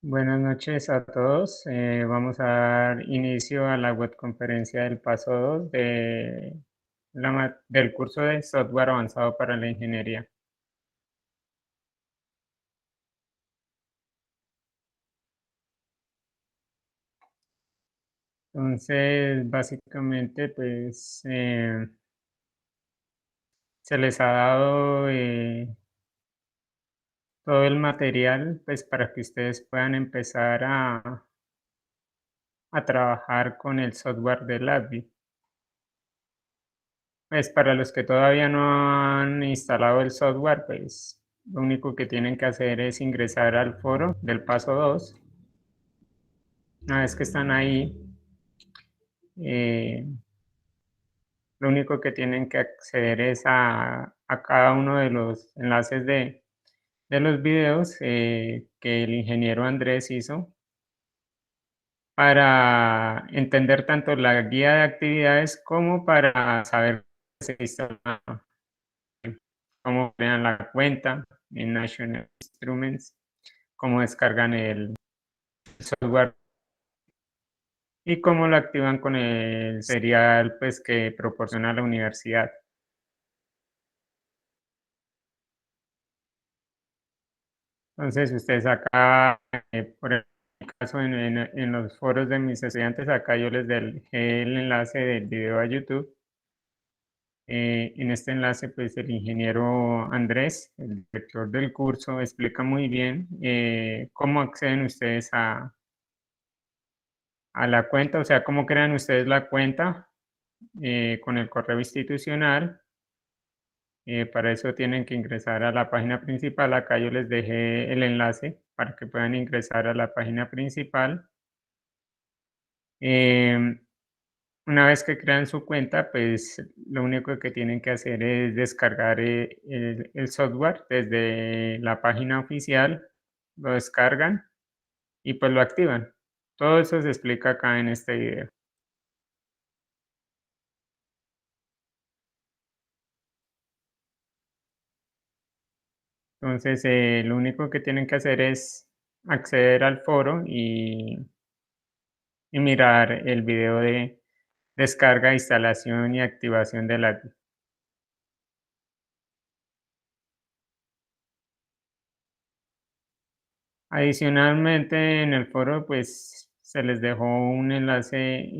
Buenas noches a todos. Vamos a dar inicio a la webconferencia del paso 2 del curso de software avanzado para la ingeniería. Entonces, básicamente, pues se les ha dado todo el material pues, para que ustedes puedan empezar a trabajar con el software de LabVIEW. Pues para los que todavía no han instalado el software, pues lo único que tienen que hacer es ingresar al foro del paso 2. Una vez que están ahí, eh, lo único que tienen que acceder es a cada uno de los enlaces de los videos que el ingeniero Andrés hizo para entender tanto la guía de actividades como para saber qué se instala, cómo crean la cuenta en National Instruments, cómo descargan el software y cómo lo activan con el serial pues, que proporciona la universidad. Entonces, ustedes acá, por el caso en los foros de mis estudiantes, acá yo les dejé el enlace del video a YouTube. En este enlace, pues el ingeniero Andrés, el director del curso, explica muy bien cómo acceden ustedes a la cuenta, o sea, cómo crean ustedes la cuenta con el correo institucional. Para eso tienen que ingresar a la página principal. Acá yo les dejé el enlace para que puedan ingresar a la página principal. Em, una vez que crean su cuenta, pues lo único que tienen que hacer es descargar el software desde la página oficial, lo descargan y pues lo activan. Todo eso se explica acá en este video. Entonces, lo único que tienen que hacer es acceder al foro y mirar el video de descarga, instalación y activación del API. Adicionalmente, en el foro, pues se les dejó un enlace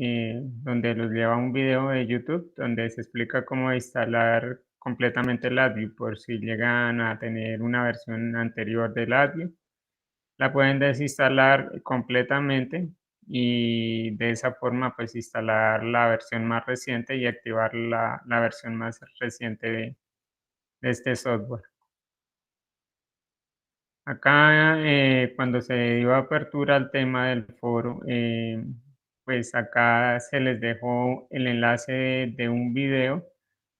donde los lleva a un video de YouTube donde se explica cómo instalar completamente el AdView por si llegan a tener una versión anterior del AdView. La pueden desinstalar completamente y de esa forma pues instalar la versión más reciente y activar la versión más reciente de este software. Acá, cuando se dio apertura al tema del foro, pues acá se les dejó el enlace de un video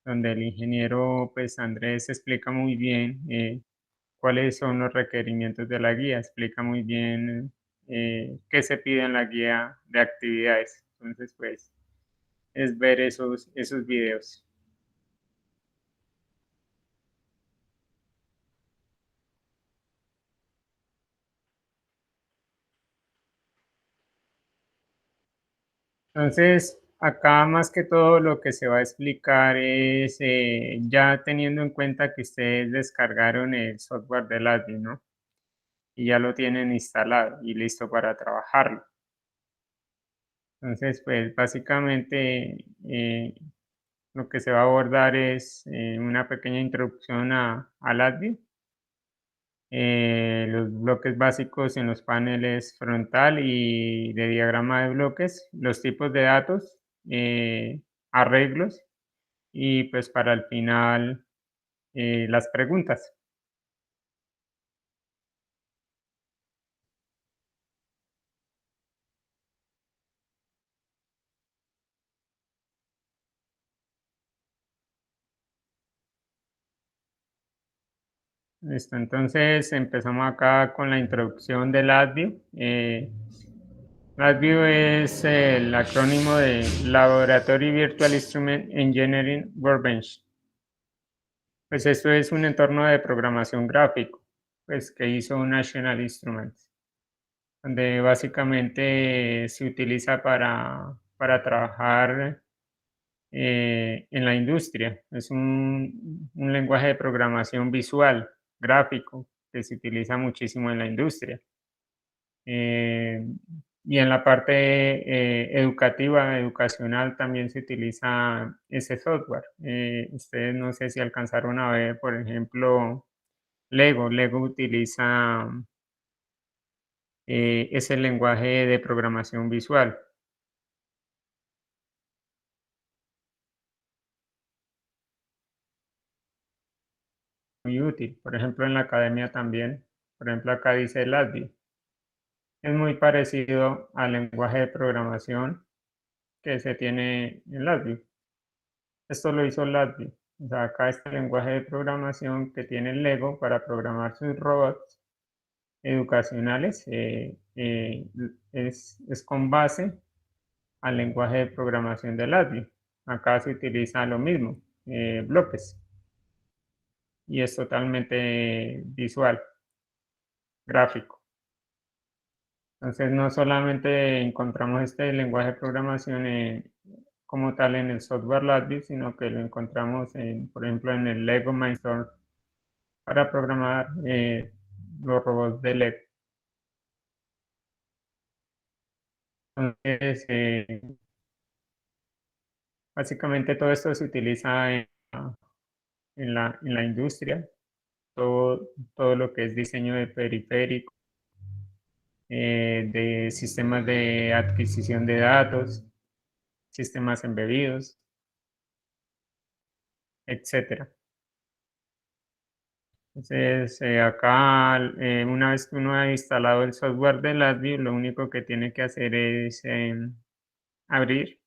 donde el ingeniero, pues Andrés explica muy bien cuáles son los requerimientos de la guía, explica muy bien qué se pide en la guía de actividades. Entonces, pues es ver esos videos. Entonces, acá más que todo lo que se va a explicar es ya teniendo en cuenta que ustedes descargaron el software del admin, ¿no? Y ya lo tienen instalado y listo para trabajarlo. Entonces, pues básicamente lo que se va a abordar es una pequeña introducción al admin, los bloques básicos en los paneles frontal y de diagrama de bloques, los tipos de datos, arreglos y pues para el final las preguntas. Listo, entonces empezamos acá con la introducción del LabVIEW. LabVIEW es el acrónimo de Laboratory Virtual Instrument Engineering Workbench. Pues esto es un entorno de programación gráfico, pues que hizo National Instruments. donde básicamente se utiliza para trabajar en la industria. Es un lenguaje de programación visual, gráfico, que se utiliza muchísimo en la industria. Eh, y en la parte educativa, educacional, también se utiliza ese software. Ustedes no sé si alcanzaron a ver, por ejemplo, Lego. Lego utiliza ese lenguaje de programación visual, muy útil. Por ejemplo, en la academia también. Por ejemplo, acá dice LATVI. Es muy parecido al lenguaje de programación que se tiene en LATVI. Esto lo hizo LATVI. O sea, acá este lenguaje de programación que tiene Lego para programar sus robots educacionales es con base al lenguaje de programación de LATVI. Acá se utiliza lo mismo, bloques, y es totalmente visual, gráfico. Entonces, no solamente encontramos este lenguaje de programación como tal en el software LATVI, sino que lo encontramos, por ejemplo, en el Lego Mindstorm para programar los robots de Lego. Entonces, básicamente todo esto se utiliza en la industria, todo lo que es diseño de periféricos, de sistemas de adquisición de datos, sistemas embebidos, etcétera. Entonces, acá, una vez que uno ha instalado el software de LabVIEW, lo único que tiene que hacer es abrir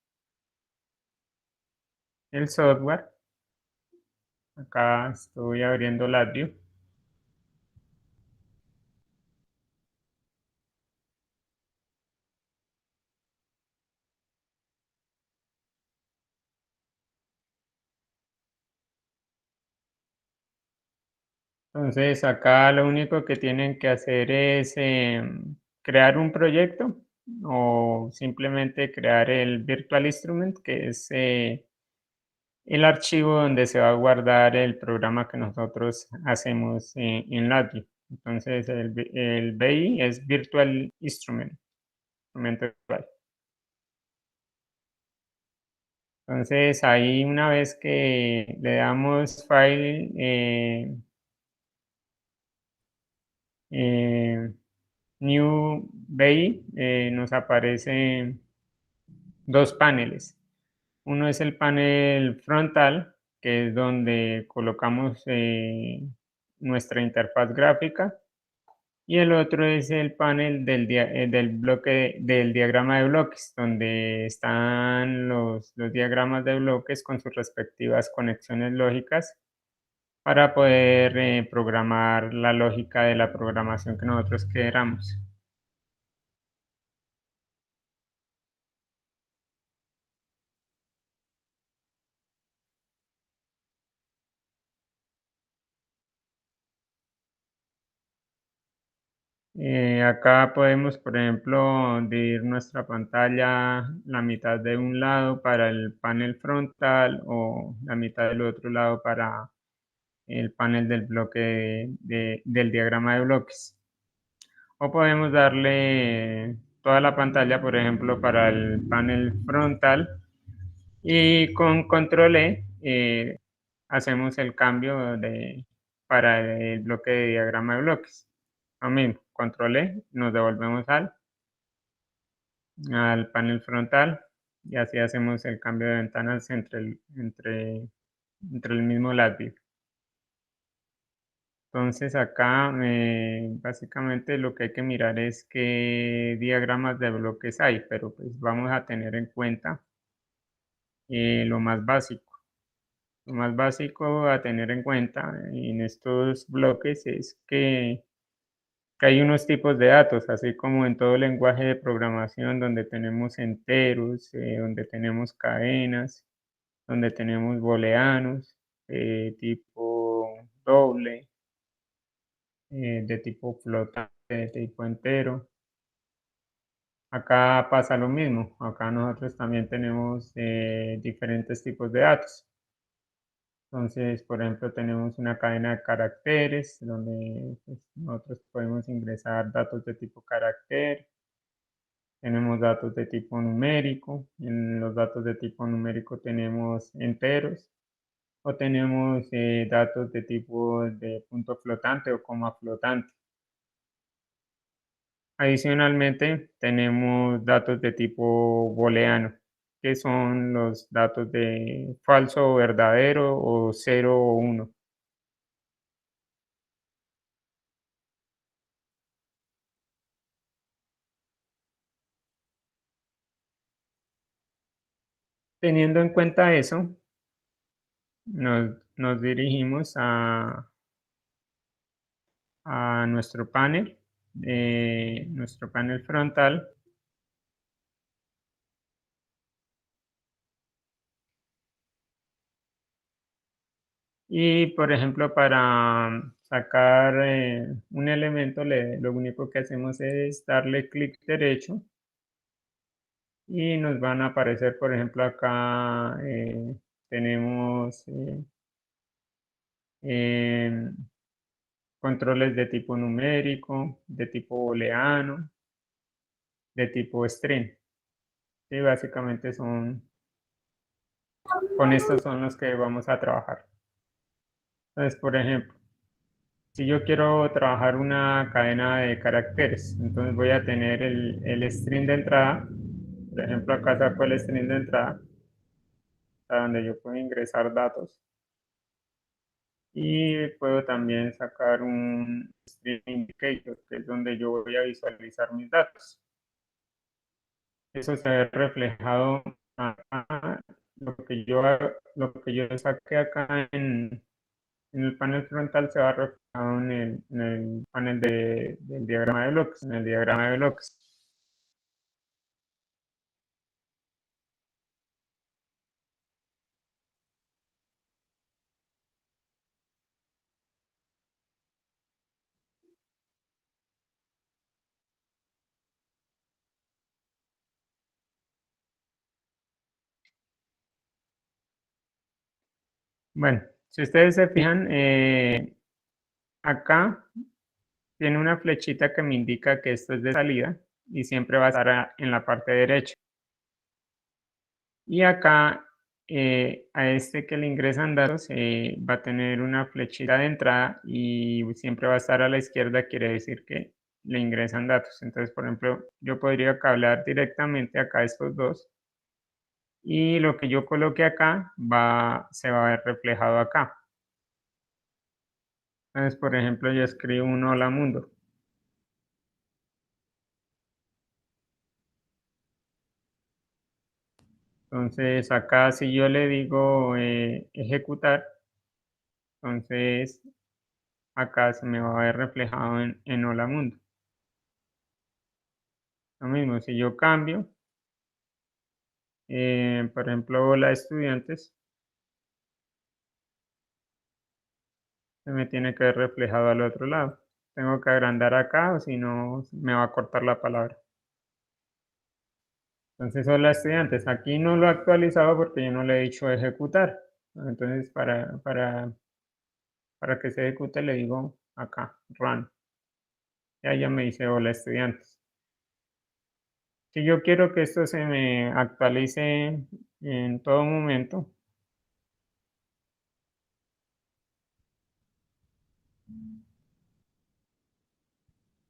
el software. Acá estoy abriendo LabVIEW. Entonces, acá lo único que tienen que hacer es crear un proyecto o simplemente crear el Virtual Instrument, que es el archivo donde se va a guardar el programa que nosotros hacemos en LATVIEW. Entonces, el BI es Virtual Instrument, instrumento virtual. Entonces, ahí una vez que le damos File, eh, New BI, nos aparecen dos paneles. Uno es el panel frontal, que es donde colocamos nuestra interfaz gráfica, y el otro es el panel del bloque del diagrama de bloques, donde están los diagramas de bloques con sus respectivas conexiones lógicas para poder programar la lógica de la programación que nosotros queramos. Acá podemos, por ejemplo, dividir nuestra pantalla la mitad de un lado para el panel frontal o la mitad del otro lado para el panel del bloque del diagrama de bloques. O podemos darle toda la pantalla, por ejemplo, para el panel frontal, y con control E hacemos el cambio para el bloque de diagrama de bloques. Lo mismo, control E, nos devolvemos al panel frontal y así hacemos el cambio de ventanas entre el mismo lápiz. Entonces acá básicamente lo que hay que mirar es qué diagramas de bloques hay, pero pues vamos a tener en cuenta lo más básico. Lo más básico a tener en cuenta en estos bloques es que hay unos tipos de datos, así como en todo lenguaje de programación donde tenemos enteros, donde tenemos cadenas, donde tenemos booleanos, tipo doble, de tipo flotante, de tipo entero. Acá pasa lo mismo, acá nosotros también tenemos diferentes tipos de datos. Entonces, por ejemplo, tenemos una cadena de caracteres donde pues, nosotros podemos ingresar datos de tipo carácter, tenemos datos de tipo numérico, en los datos de tipo numérico tenemos enteros o tenemos datos de tipo de punto flotante o coma flotante. Adicionalmente, tenemos datos de tipo booleano, que son los datos de falso o verdadero o 0 o 1. Teniendo en cuenta eso, nos dirigimos a nuestro panel frontal. Y, por ejemplo, para sacar un elemento, lo único que hacemos es darle clic derecho y nos van a aparecer, por ejemplo, acá tenemos em, controles de tipo numérico, de tipo booleano, de tipo string. Sí, básicamente con estos son los que vamos a trabajar. Entonces, por ejemplo, si yo quiero trabajar una cadena de caracteres, entonces voy a tener el string de entrada. Por ejemplo, acá saco el string de entrada, a donde yo puedo ingresar datos. Y puedo también sacar un string indicator, que es donde yo voy a visualizar mis datos. Eso se ve reflejado acá, lo que yo saqué acá en el panel frontal se va reflejado en el panel del diagrama de bloques, en el diagrama de bloques. Bueno, si ustedes se fijan, acá tiene una flechita que me indica que esto es de salida y siempre va a estar en la parte derecha. Y acá a este que le ingresan datos va a tener una flechita de entrada y siempre va a estar a la izquierda, quiere decir que le ingresan datos. Entonces, por ejemplo, yo podría cablear directamente acá estos dos y lo que yo coloque acá se va a ver reflejado acá. Entonces, por ejemplo, yo escribo un hola mundo. Entonces, acá si yo le digo ejecutar, entonces acá se me va a ver reflejado en hola mundo. Lo mismo, si yo cambio, por ejemplo, hola estudiantes, se me tiene que ver reflejado al otro lado. Tengo que agrandar acá o si no me va a cortar la palabra. Entonces, hola estudiantes, aquí no lo he actualizado porque yo no le he dicho ejecutar. Entonces, para que se ejecute le digo acá, run. Ya me dice hola estudiantes. Si yo quiero que esto se me actualice en todo momento,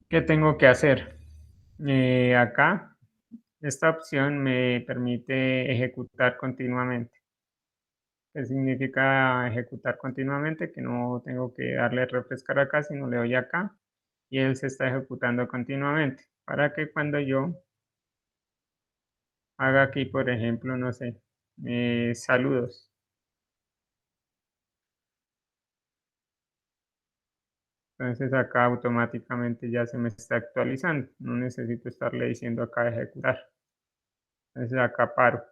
¿qué tengo que hacer? Acá, esta opción me permite ejecutar continuamente. ¿Qué significa ejecutar continuamente? Que no tengo que darle refrescar acá, sino le doy acá y él se está ejecutando continuamente. Para que cuando yo haga aquí, por ejemplo, no sé, saludos. Entonces acá automáticamente ya se me está actualizando. No necesito estarle diciendo acá ejecutar. Entonces acá paro.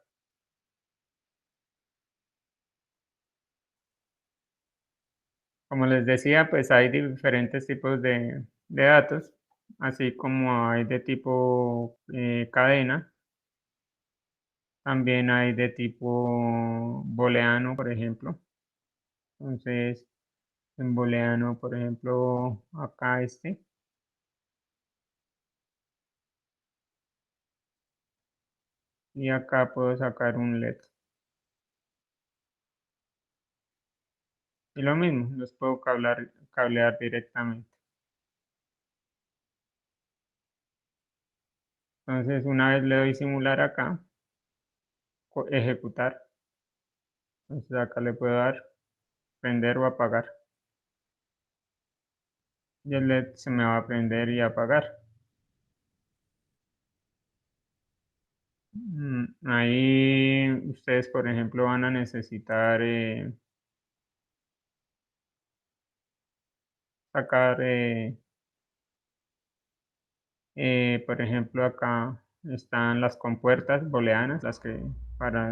Como les decía, pues hay diferentes tipos de datos. así como hay de tipo cadena, también hay de tipo booleano, por ejemplo. Entonces, en booleano, por ejemplo, acá y acá puedo sacar un LED. Y lo mismo, los puedo cablear directamente. Entonces, una vez le doy simular acá, ejecutar, entonces acá le puedo dar prender o apagar. Y el LED se me va a prender y apagar. Ahí ustedes, por ejemplo, van a necesitar sacar, por ejemplo, acá están las compuertas booleanas, las que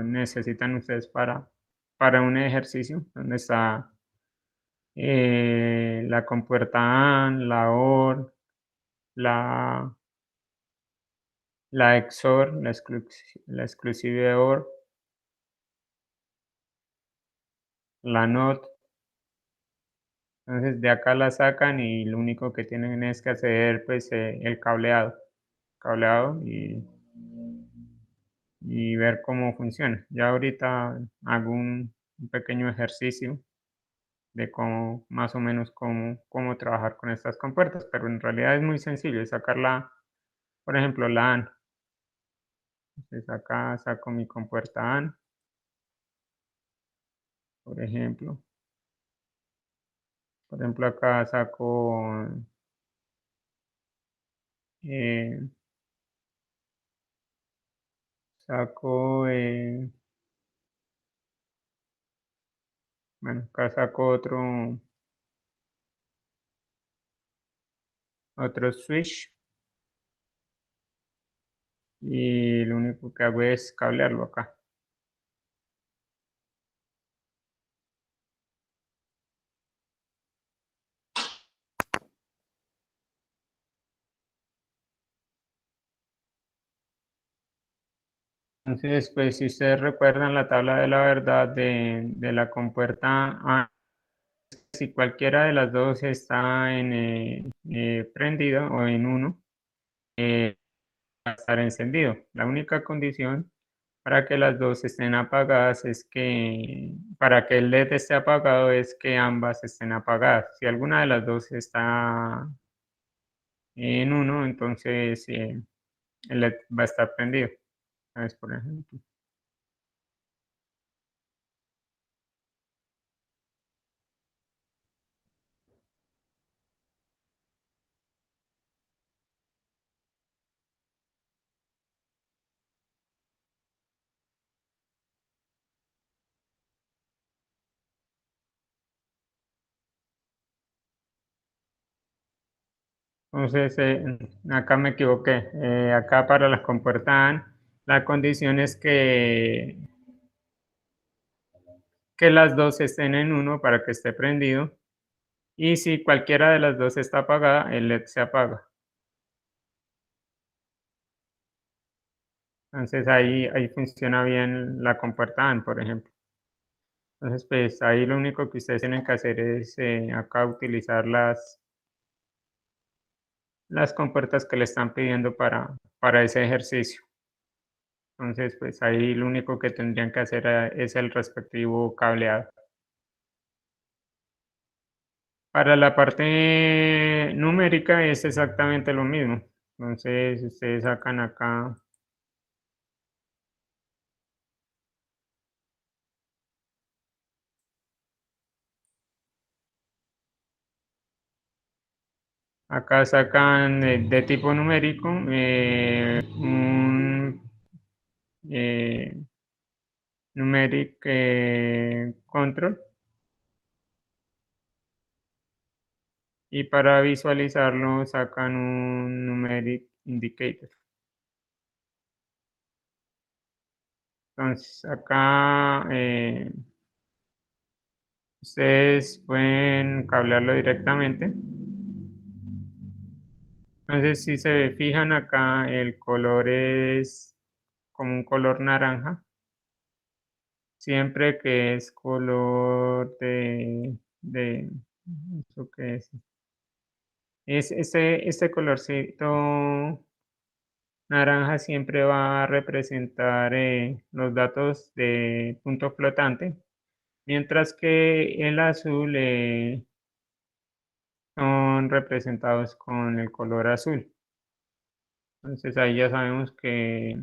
necesitan ustedes para un ejercicio, donde está la compuerta AND, la OR, la, la XOR, la exclusive OR, la NOT. Entonces de acá la sacan y lo único que tienen es que hacer pues el cableado y ver cómo funciona. Ya ahorita hago un pequeño ejercicio de cómo más o menos cómo trabajar con estas compuertas, pero en realidad es muy sencillo, es sacarla, por ejemplo, la AND. Entonces acá saco mi compuerta AND, por ejemplo. Por ejemplo, acá eh, saco, bueno, acá saco otro switch y lo único que hago es cablearlo acá. Entonces, pues si ustedes recuerdan la tabla de la verdad de la compuerta A, si cualquiera de las dos está prendida o en uno, va a estar encendido. La única condición para que las dos estén apagadas para que el LED esté apagado es que ambas estén apagadas. Si alguna de las dos está en uno, entonces el LED va a estar prendido. ¿Sabes? Por ejemplo. Entonces, acá me equivoqué. Acá para las compuertas AND, la condición es que las dos estén en uno para que esté prendido. Y si cualquiera de las dos está apagada, el LED se apaga. Entonces ahí funciona bien la compuerta AND, por ejemplo. Entonces, pues ahí lo único que ustedes tienen que hacer es acá utilizar las compuertas que le están pidiendo para ese ejercicio. Entonces, pues ahí lo único que tendrían que hacer es el respectivo cableado. Para la parte numérica es exactamente lo mismo. Entonces, ustedes sacan acá sacan de tipo numérico un eh, numeric control y para visualizarlo sacan un numeric indicator. Entonces, acá ustedes pueden cablearlo directamente Entonces, si se fijan acá, el color es como un color naranja. Siempre que es color de ¿eso qué es? Es este colorcito naranja siempre va a representar los datos de punto flotante, mientras que el azul son representados con el color azul. Entonces ahí ya sabemos que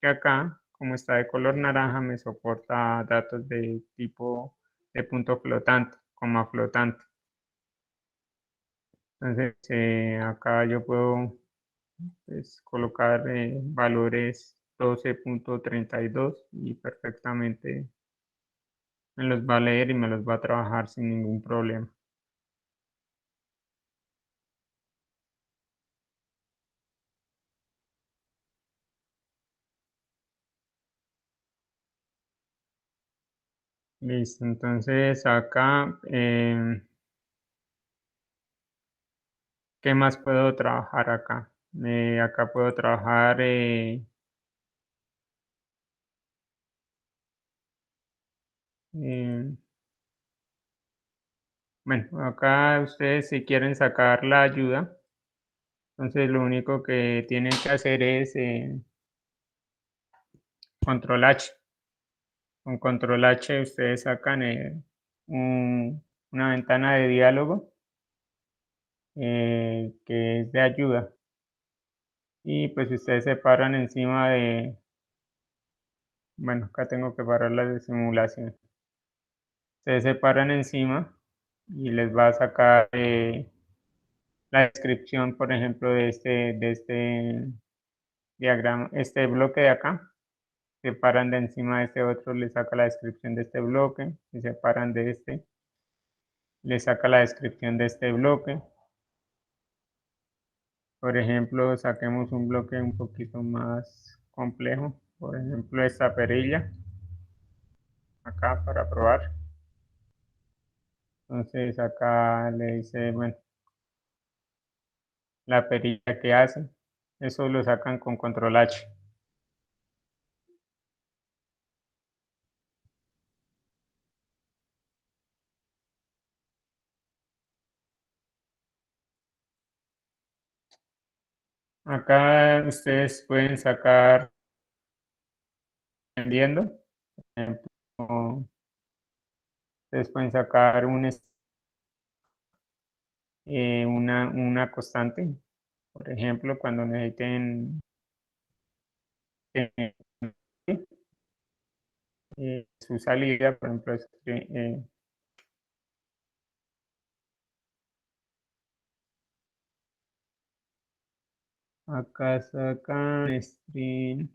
acá, como está de color naranja, me soporta datos de tipo de punto flotante, coma flotante. Entonces acá yo puedo pues, colocar valores 12.32 y perfectamente me los va a leer y me los va a trabajar sin ningún problema. Listo, entonces acá, ¿qué más puedo trabajar acá? Acá puedo trabajar, eh, bueno, acá ustedes si quieren sacar la ayuda, entonces lo único que tienen que hacer es control H. Con control H ustedes sacan una ventana de diálogo que es de ayuda. Y pues ustedes se paran encima bueno, acá tengo que parar la de simulación. Ustedes se paran encima y les va a sacar la descripción, por ejemplo, de este diagrama, este bloque de acá. Se paran de encima de este otro, les saca la descripción de este bloque. Si se paran de este, les saca la descripción de este bloque. Por ejemplo, saquemos un bloque un poquito más complejo. Por ejemplo, esta perilla, acá para probar. Entonces acá le dice, bueno, la perilla que hace. Eso lo sacan con control H. Acá ustedes pueden sacar vendiendo. Por ejemplo, ustedes pueden sacar una constante. Por ejemplo, cuando necesiten eh, su salida, por ejemplo, acá sacan string,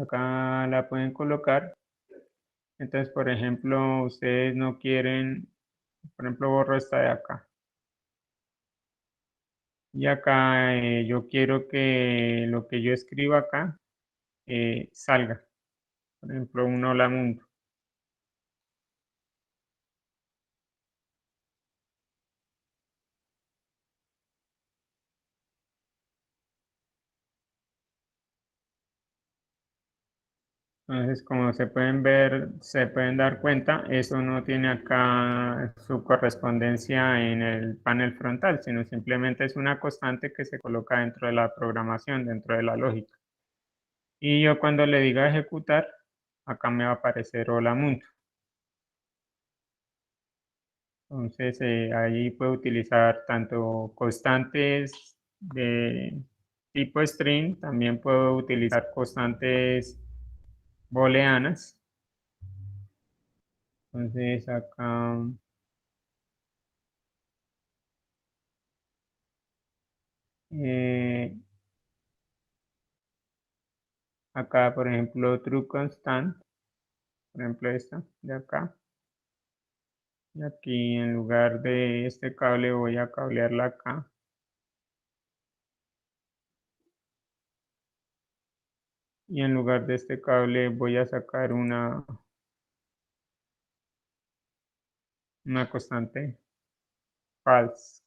acá la pueden colocar. Entonces, por ejemplo, ustedes no quieren, por ejemplo, borro esta de acá. Y acá yo quiero que lo que yo escriba acá salga. Por ejemplo, un hola mundo. Entonces, como se pueden ver, se pueden dar cuenta, eso no tiene acá su correspondencia en el panel frontal, sino simplemente es una constante que se coloca dentro de la programación, dentro de la lógica. Y yo cuando le diga ejecutar, acá me va a aparecer hola mundo. Entonces, ahí puedo utilizar tanto constantes de tipo string, también puedo utilizar constantes booleanas. Entonces, eh, acá, por ejemplo, true constant, por ejemplo, esta de acá. Y aquí en lugar de este cable voy a cablearla acá. Y en lugar de este cable voy a sacar una constante. false.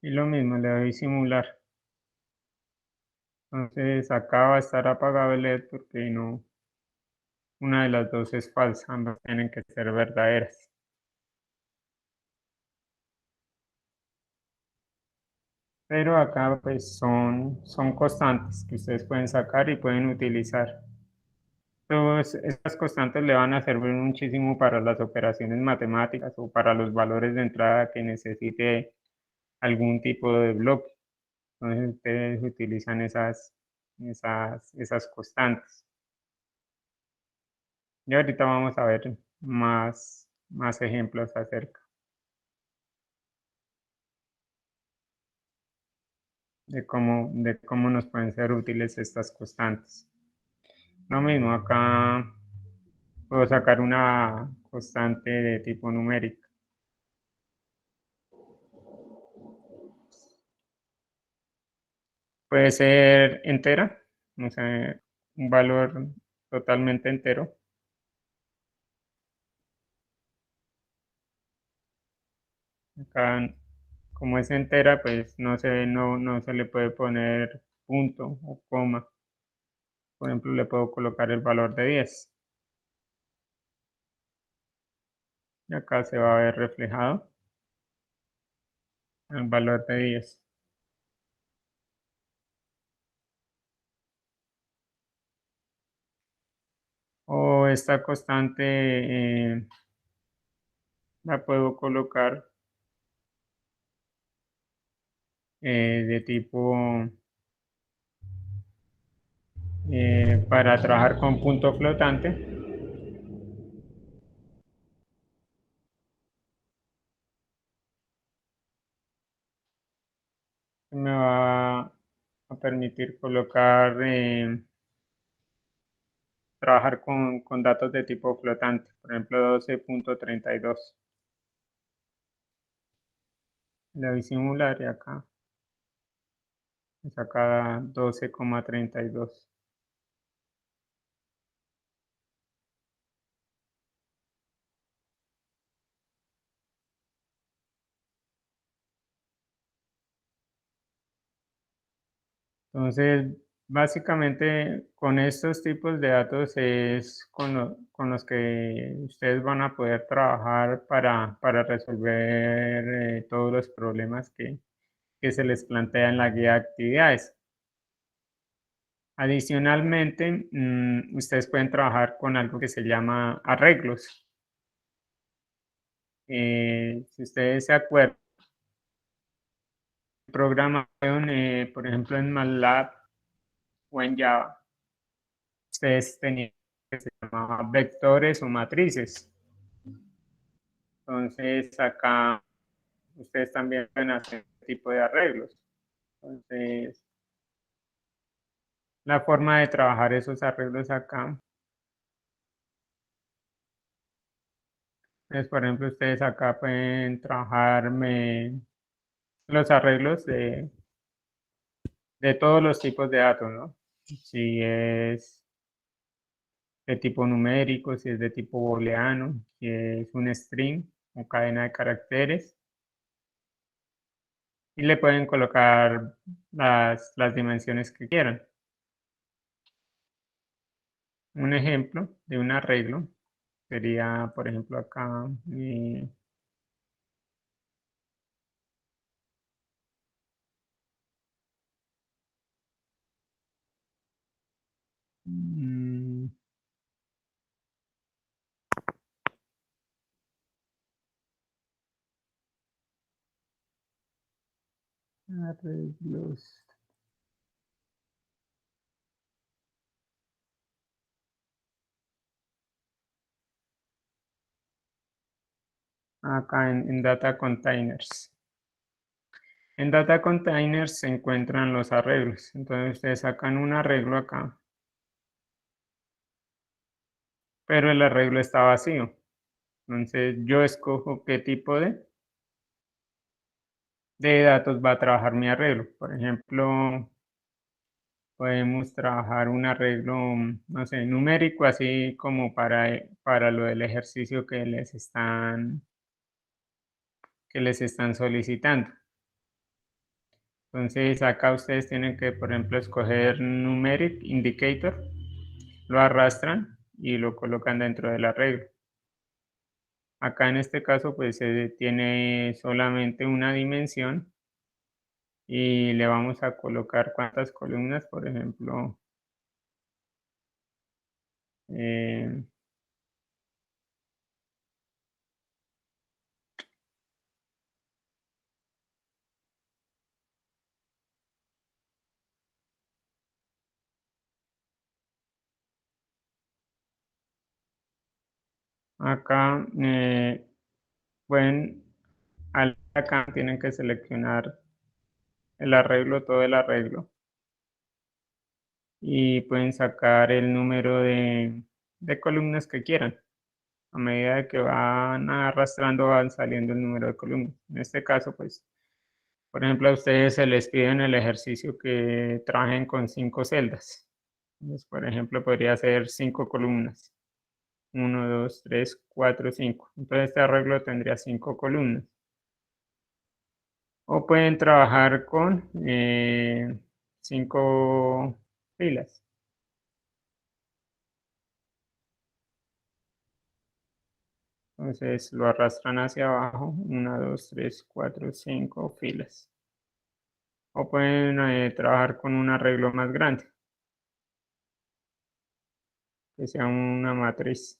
Y lo mismo, le doy simular. Entonces acá va a estar apagado el LED porque no, una de las dos es falsa, ambas tienen que ser verdaderas. Pero acá pues son constantes que ustedes pueden sacar y pueden utilizar. Todas estas constantes le van a servir muchísimo para las operaciones matemáticas o para los valores de entrada que necesite algún tipo de bloque. Entonces ustedes utilizan esas constantes. Y ahorita vamos a ver más ejemplos acerca de cómo nos pueden ser útiles estas constantes. Lo mismo, acá puedo sacar una constante de tipo numérico. Puede ser entera, o sea, un valor totalmente entero. Acá, como es entera, pues no se le puede poner punto o coma. Por ejemplo, le puedo colocar el valor de 10. Y acá se va a ver reflejado el valor de 10. O esta constante la puedo colocar de tipo para trabajar con punto flotante. Me va a permitir colocar, trabajar con datos de tipo flotante, por ejemplo 12.32. Le doy simular y acá me saca 12,32. Entonces, básicamente con estos tipos de datos es con los que ustedes van a poder trabajar para resolver todos los problemas que se les plantea en la guía de actividades. Adicionalmente, ustedes pueden trabajar con algo que se llama arreglos. Si ustedes se acuerdan, programación, por ejemplo, en MATLAB o en Java, ustedes tenían que se llamaba vectores o matrices. Entonces, acá ustedes también pueden hacer este tipo de arreglos. Entonces, la forma de trabajar esos arreglos acá es, por ejemplo, ustedes acá pueden trabajar los arreglos de todos los tipos de datos, ¿no? Si es de tipo numérico, si es de tipo booleano, si es un string o cadena de caracteres. Y le pueden colocar las dimensiones que quieran. Un ejemplo de un arreglo sería, por ejemplo, acá. Mm, arreglos. Acá en Data Containers. En Data Containers se encuentran los arreglos. Entonces ustedes sacan un arreglo acá, pero el arreglo está vacío. Entonces yo escojo qué tipo de datos va a trabajar mi arreglo. Por ejemplo, podemos trabajar un arreglo, no sé, numérico, así como para lo del ejercicio que les están solicitando. Entonces, acá ustedes tienen que, por ejemplo, escoger Numeric Indicator, lo arrastran y lo colocan dentro del arreglo. Acá en este caso, pues se tiene solamente una dimensión y le vamos a colocar cuántas columnas, por ejemplo, eh, acá pueden, acá tienen que seleccionar el arreglo, todo el arreglo, y pueden sacar el número de columnas que quieran. A medida de que van arrastrando, van saliendo el número de columnas. En este caso, pues, por ejemplo, a ustedes se les pide en el ejercicio que trabajen con 5 celdas. Entonces, por ejemplo, podría ser 5 columnas. Uno, 2, 3, 4, 5. Entonces, este arreglo tendría 5 columnas. O pueden trabajar con 5 filas. Entonces lo arrastran hacia abajo, 1, 2, 3, 4, 5 filas. O pueden trabajar con un arreglo más grande, que sea una matriz.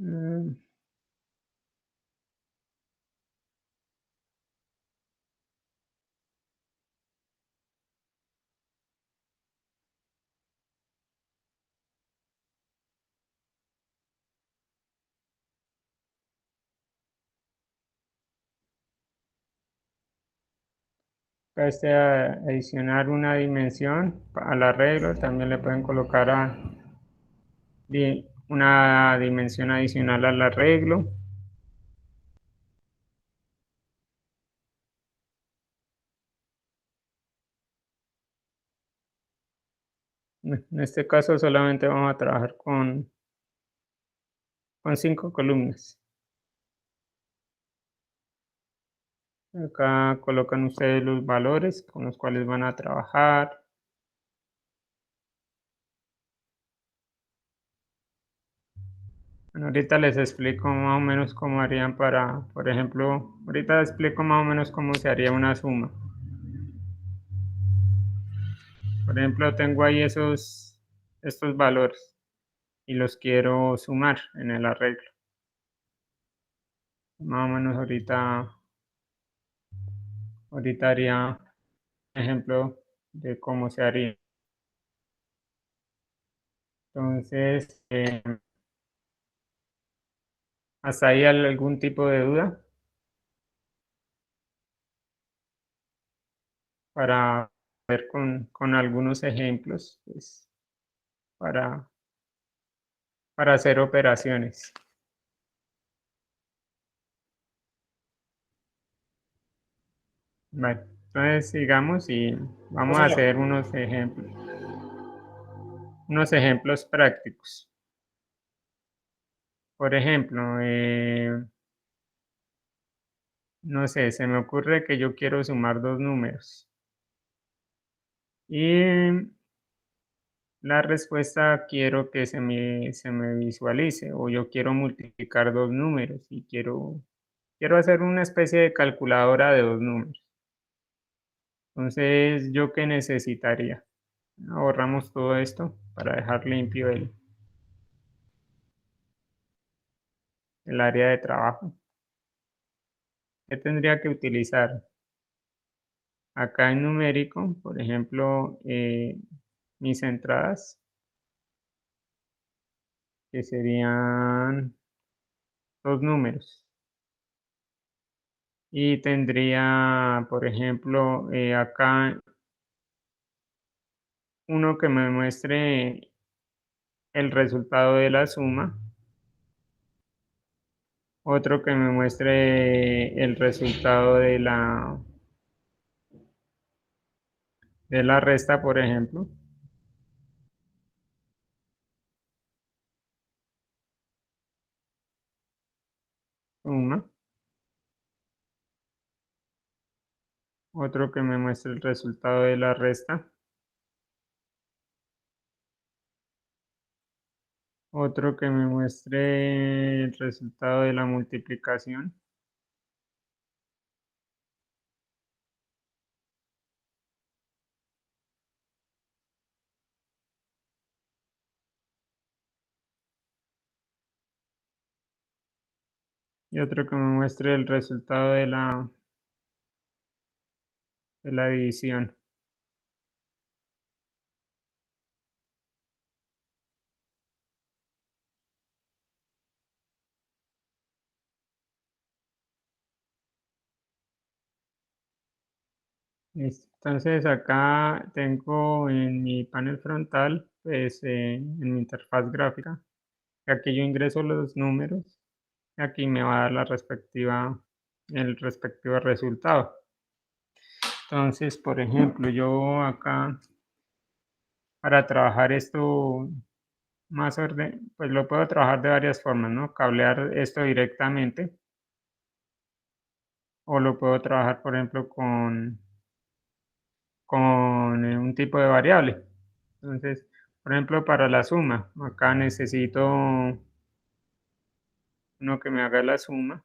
Mm, adicionar una dimensión al arreglo, también le pueden colocar una dimensión adicional al arreglo. En este caso solamente vamos a trabajar con 5 columnas. Acá colocan ustedes los valores con los cuales van a trabajar. Bueno, ahorita les explico más o menos cómo harían por ejemplo, ahorita explico más o menos cómo se haría una suma. Por ejemplo, tengo ahí estos valores y los quiero sumar en el arreglo. Más o menos ahorita haría un ejemplo de cómo se haría. Entonces, ¿hasta ahí hay algún tipo de duda para ver con algunos ejemplos, pues, para, para hacer operaciones? Vale, entonces sigamos y vamos a hacer unos ejemplos prácticos. Por ejemplo, no sé, se me ocurre que yo quiero sumar dos números y la respuesta quiero que se me visualice, o yo quiero multiplicar dos números y quiero hacer una especie de calculadora de dos números. Entonces, ¿yo qué necesitaría? Ahorramos todo esto para dejar limpio el área de trabajo. ¿Qué tendría que utilizar? Acá en numérico, por ejemplo, mis entradas, que serían dos números. Y tendría, por ejemplo, acá uno que me muestre el resultado de la suma, otro que me muestre el resultado de la resta, por ejemplo, suma, otro que me muestre el resultado de la resta, otro que me muestre el resultado de la multiplicación, y otro que me muestre el resultado de la división. Listo. Entonces acá tengo en mi panel frontal, pues en mi interfaz gráfica, aquí yo ingreso los números y aquí me va a dar el respectivo resultado. Entonces, por ejemplo, yo acá para trabajar esto más orden, pues lo puedo trabajar de varias formas, ¿no? Cablear esto directamente o lo puedo trabajar, por ejemplo, con un tipo de variable. Entonces, por ejemplo, para la suma, acá necesito uno que me haga la suma.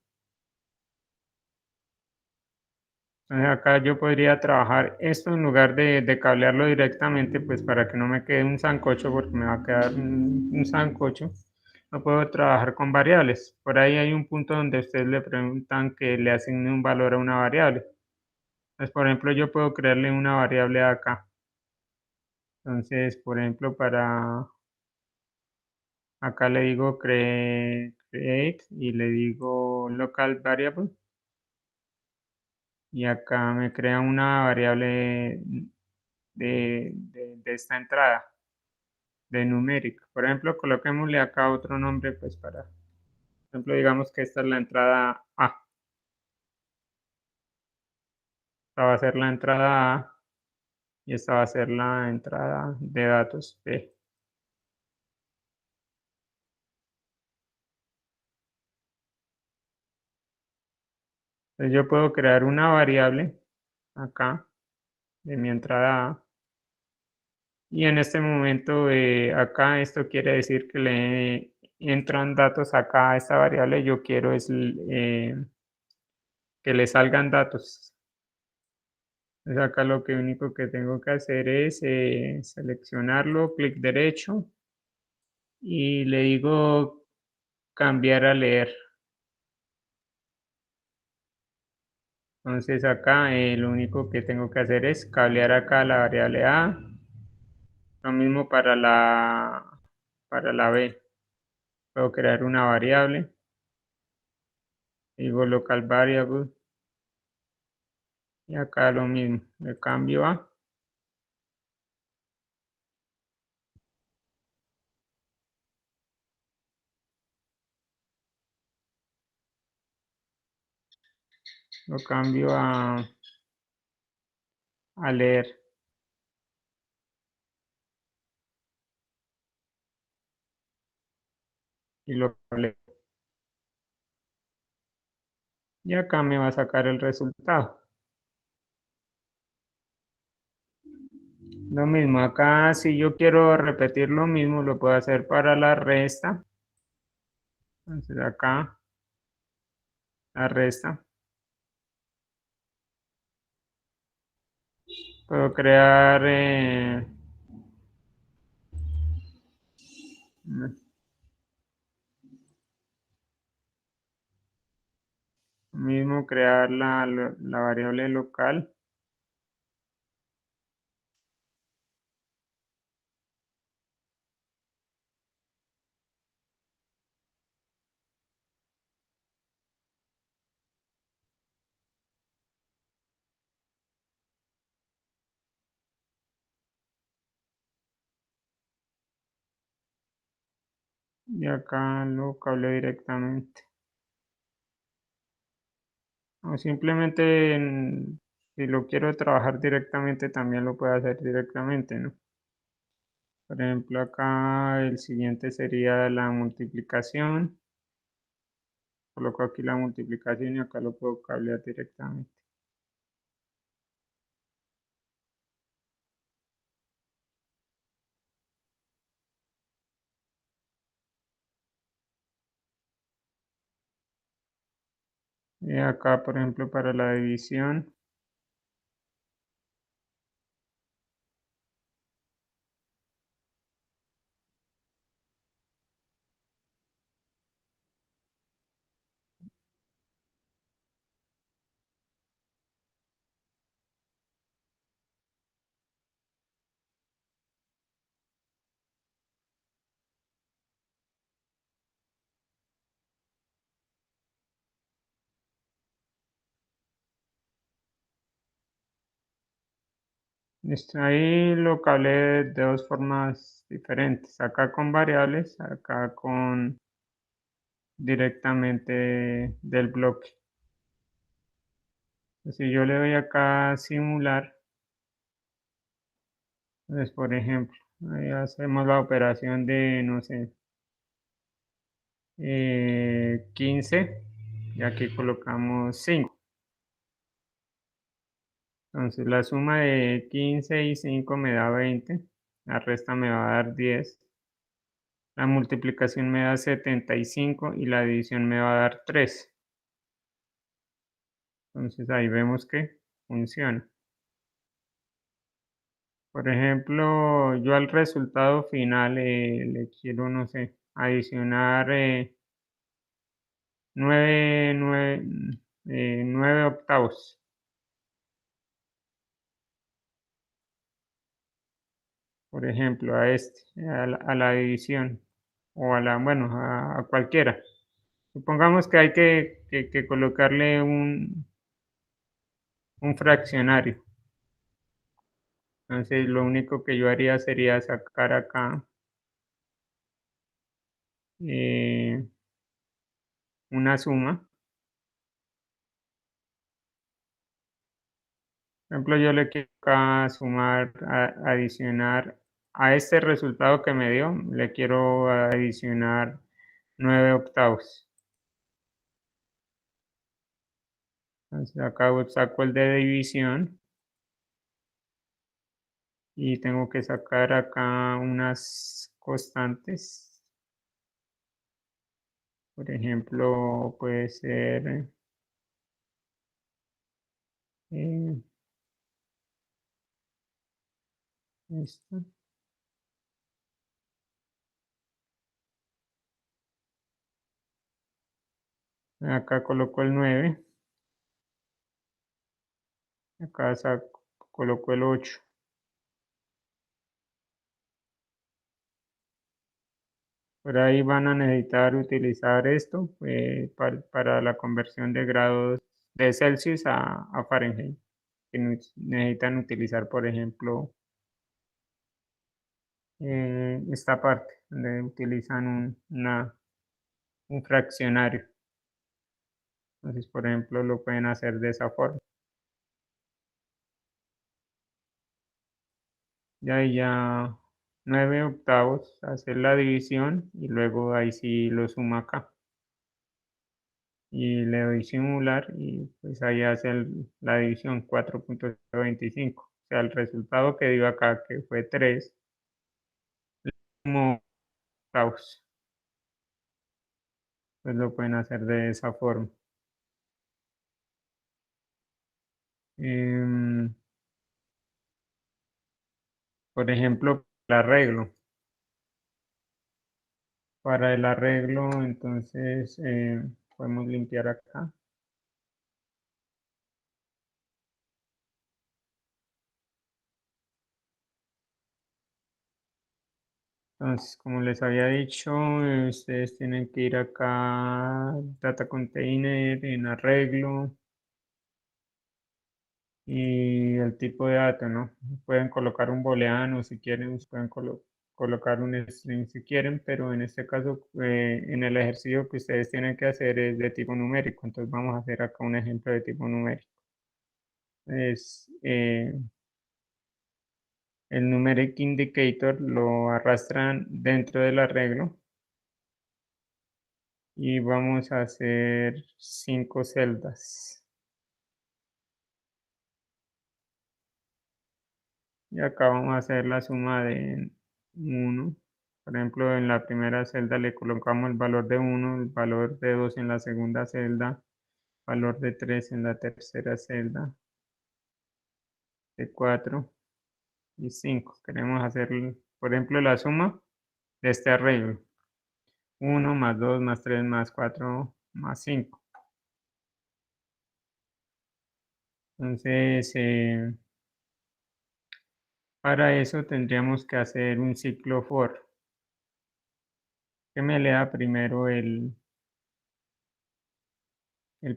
Entonces acá yo podría trabajar esto en lugar de cablearlo directamente, pues para que no me quede un sancocho, porque me va a quedar un sancocho. Lo puedo trabajar con variables. Por ahí hay un punto donde ustedes le preguntan que le asigne un valor a una variable. Entonces, por ejemplo, yo puedo crearle una variable acá. Entonces, por ejemplo, para acá le digo create y le digo local variable. Y acá me crea una variable de esta entrada, de numérico. Por ejemplo, coloquémosle acá otro nombre, pues por ejemplo, digamos que esta es la entrada A. Esta va a ser la entrada A y esta va a ser la entrada de datos B. Entonces yo puedo crear una variable acá de mi entrada A y en este momento acá esto quiere decir que le entran datos acá a esta variable. Yo quiero es que le salgan datos. Entonces acá lo que único que tengo que hacer es seleccionarlo, clic derecho y le digo cambiar a leer. Entonces acá lo único que tengo que hacer es cablear acá la variable A. Lo mismo para la B. Puedo crear una variable. Digo local variable. Y acá lo mismo. Le cambio a. Lo cambio a leer. Y lo leo. Y acá me va a sacar el resultado. Lo mismo, acá si yo quiero repetir lo mismo, lo puedo hacer para la resta. Entonces acá, la resta. Puedo crear lo mismo, crear la variable local. y acá lo cableo directamente. O simplemente si lo quiero trabajar directamente también lo puedo hacer directamente, ¿no? Por ejemplo, acá el siguiente sería la multiplicación. Coloco aquí la multiplicación y acá lo puedo cablear directamente. Y acá, por ejemplo, para la división, listo, ahí lo cableé de dos formas diferentes. Acá con variables, acá con directamente del bloque. Si yo le doy acá a simular, pues por ejemplo, ahí hacemos la operación de, no sé, 15 y aquí colocamos 5. Entonces la suma de 15 y 5 me da 20, la resta me va a dar 10, la multiplicación me da 75 y la división me va a dar 3. Entonces ahí vemos que funciona. Por ejemplo, yo al resultado final le quiero, no sé, adicionar 9 octavos. Por ejemplo, a a la división, o bueno, a cualquiera. Supongamos que hay que colocarle un fraccionario. Entonces, lo único que yo haría sería sacar acá eh, una suma. Por ejemplo, yo le quiero acá sumar, adicionar a este resultado que me dio, le quiero adicionar 9 octavos. Entonces, acá saco el de división y tengo que sacar acá unas constantes. Por ejemplo, puede ser eh, esta. Acá coloco el 9, acá coloco el 8. Por ahí van a necesitar utilizar esto para la conversión de grados de Celsius a Fahrenheit. Que necesitan utilizar, por ejemplo, esta parte, donde utilizan un fraccionario. Entonces, por ejemplo, lo pueden hacer de esa forma. Y ahí ya 9 octavos, hacer la división y luego ahí sí lo suma acá. Y le doy simular y pues ahí hace la división 4,25. O sea, el resultado que dio acá, que fue 3 como octavos. Pues lo pueden hacer de esa forma. Em, por ejemplo, el arreglo. Para el arreglo, entonces podemos limpiar acá. Entonces, como les había dicho, ustedes tienen que ir acá, Data Container, en arreglo y el tipo de dato, ¿no? Pueden colocar un booleano si quieren, pueden colocar. colocar un string si quieren, pero en este caso, en el ejercicio que ustedes tienen que hacer es de tipo numérico. Entonces vamos a hacer acá un ejemplo de tipo numérico. Es, el numeric indicator lo arrastran dentro del arreglo y vamos a hacer 5 celdas. Y acá vamos a hacer la suma de 1. Por ejemplo, en la primera celda le colocamos el valor de 1, el valor de 2 en la segunda celda, valor de 3 en la tercera celda, de 4 y 5. Queremos hacer, por ejemplo, la suma de este arreglo. 1 más 2 más 3 más 4 más 5. Entonces, para eso tendríamos que hacer un ciclo for, que me lea primero el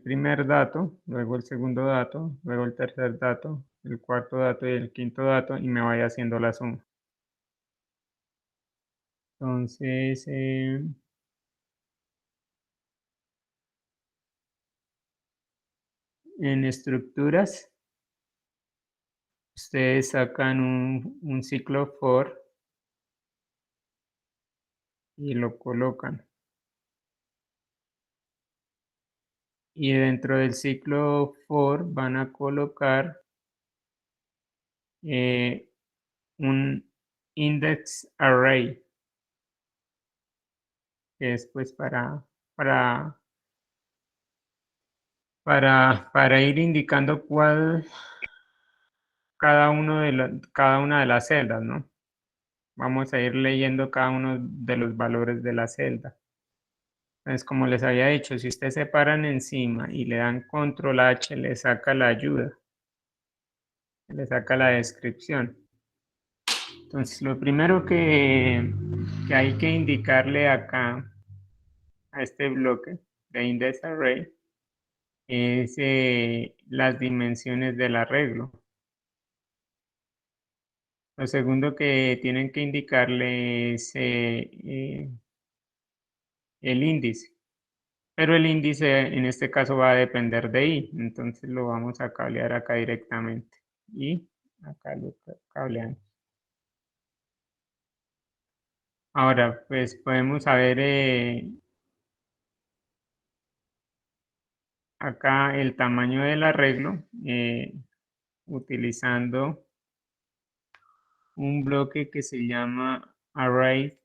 primer dato, luego el segundo dato, luego el tercer dato, el cuarto dato y el quinto dato y me vaya haciendo la suma. Entonces, en estructuras, ustedes sacan un ciclo for y lo colocan. Y dentro del ciclo for van a colocar un index array, que es pues para, para ir indicando cuál cada una de las celdas, ¿no? Vamos a ir leyendo cada uno de los valores de la celda. Entonces, como les había dicho, si ustedes se paran encima y le dan control H, le saca la ayuda, le saca la descripción. Entonces, lo primero que hay que indicarle acá a este bloque de index array es las dimensiones del arreglo. Lo segundo que tienen que indicarle es el índice, pero el índice en este caso va a depender de i, entonces lo vamos a cablear acá directamente y acá lo cableamos. Ahora, pues podemos saber acá el tamaño del arreglo utilizando un bloque que se llama array,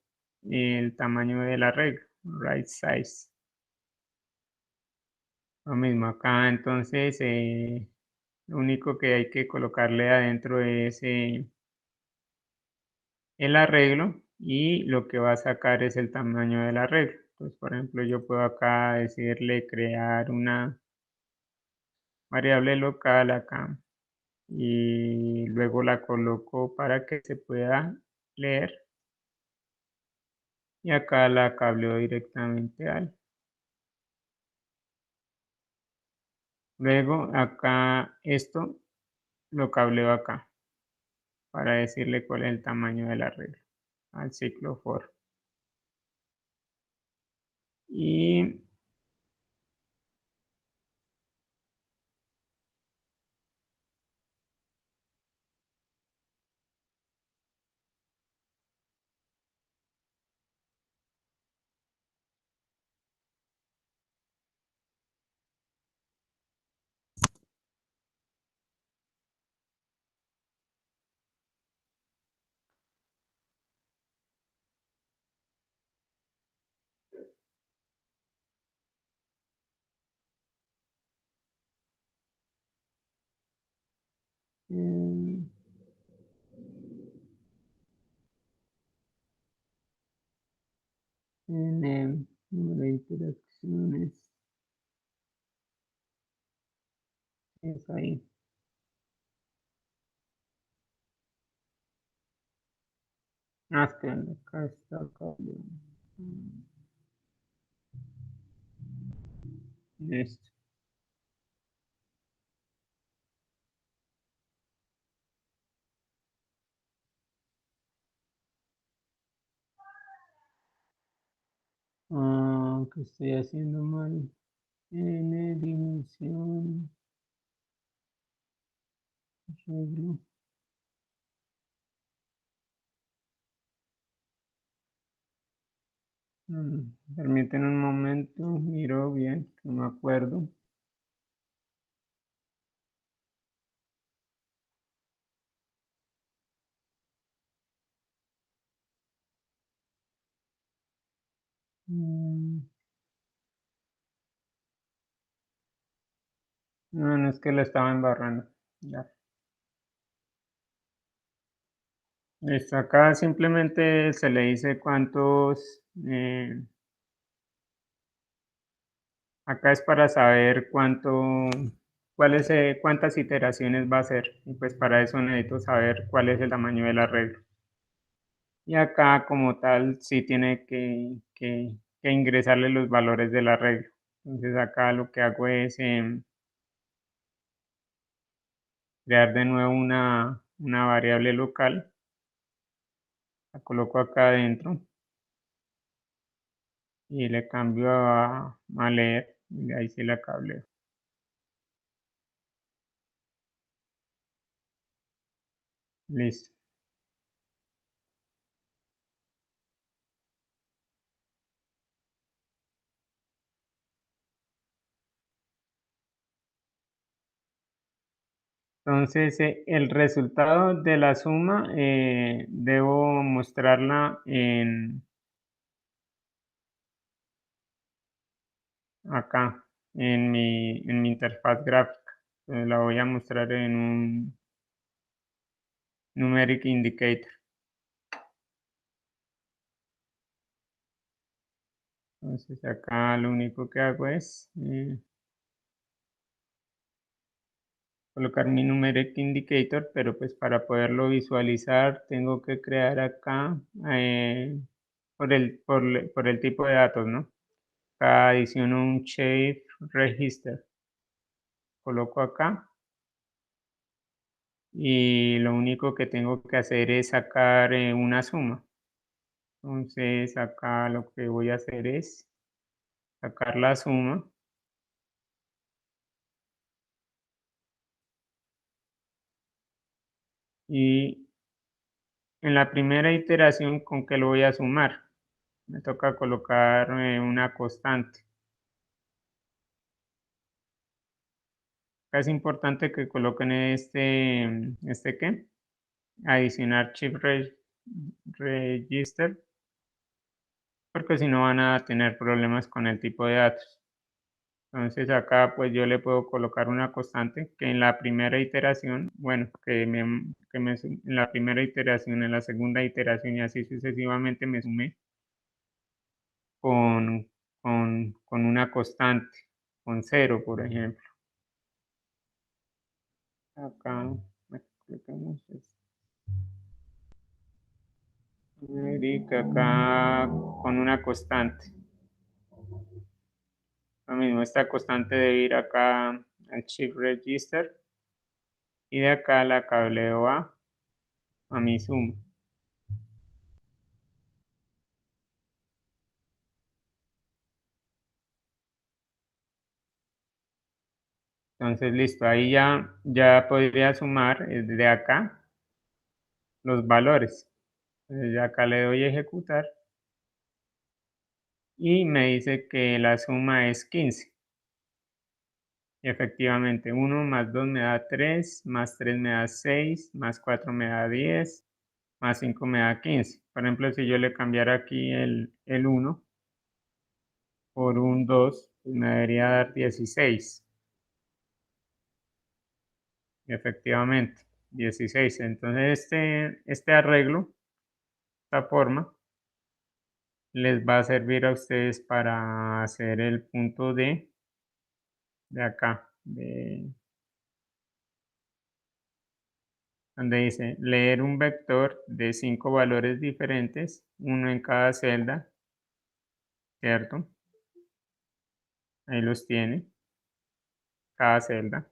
el tamaño del arreglo, array size. Lo mismo acá, entonces lo único que hay que colocarle adentro es el arreglo y lo que va a sacar es el tamaño del arreglo. Entonces, por ejemplo, yo puedo acá decirle crear una variable local acá y luego la coloco para que se pueda leer y acá la cableo directamente al. Luego acá esto lo cableo acá para decirle cuál es el tamaño del arreglo al ciclo for. Y en el número de interacciones es ahí. Espérame, acá está cableo. Listo. ¿Qué estoy haciendo mal? N dimensión, arreglo. Permiten un momento, miro bien, no me acuerdo. Mm, No, no es que la estaba embarrando. Ya. Listo, acá simplemente se le dice cuántos, acá es para saber cuántas iteraciones va a ser. Y pues para eso necesito saber cuál es el tamaño del arreglo. Y acá como tal sí tiene que ingresarle los valores del arreglo. Entonces acá lo que hago es crear de nuevo una variable local. La coloco acá adentro y le cambio a leer. Y ahí sí la cableo. Listo. Entonces, el resultado de la suma debo mostrarla acá, en mi interfaz gráfica. La voy a mostrar en un numeric indicator. Entonces, acá lo único que hago es colocar mi numeric indicator, pero pues para poderlo visualizar tengo que crear acá por el tipo de datos, ¿no? Acá adiciono un shape register. Coloco acá y lo único que tengo que hacer es sacar una suma. Entonces acá lo que voy a hacer es sacar la suma y en la primera iteración, ¿con qué lo voy a sumar? Me toca colocar una constante. Acá es importante que coloquen ¿este qué? Adicionar chip register, porque si no van a tener problemas con el tipo de datos. Entonces acá pues yo le puedo colocar una constante que en la primera iteración, bueno, en la primera iteración, en la segunda iteración y así sucesivamente me sume con, con una constante, con cero, por ejemplo. Acá colocamos acá con una constante. Lo mismo, esta constante debe ir acá al chip register y de acá la cableo a mi suma. Entonces, listo, ahí ya podría sumar desde acá los valores. Entonces, ya acá le doy a ejecutar y me dice que la suma es 15. Y efectivamente, 1 más 2 me da 3, más 3 me da 6, más 4 me da 10, más 5 me da 15. Por ejemplo, si yo le cambiara aquí el 1 por un 2, pues me debería dar 16. Efectivamente, 16. Entonces, este arreglo, esta forma, les va a servir a ustedes para hacer el punto de acá, donde dice leer un vector de 5 valores diferentes, uno en cada celda, ¿cierto? Ahí los tiene, cada celda.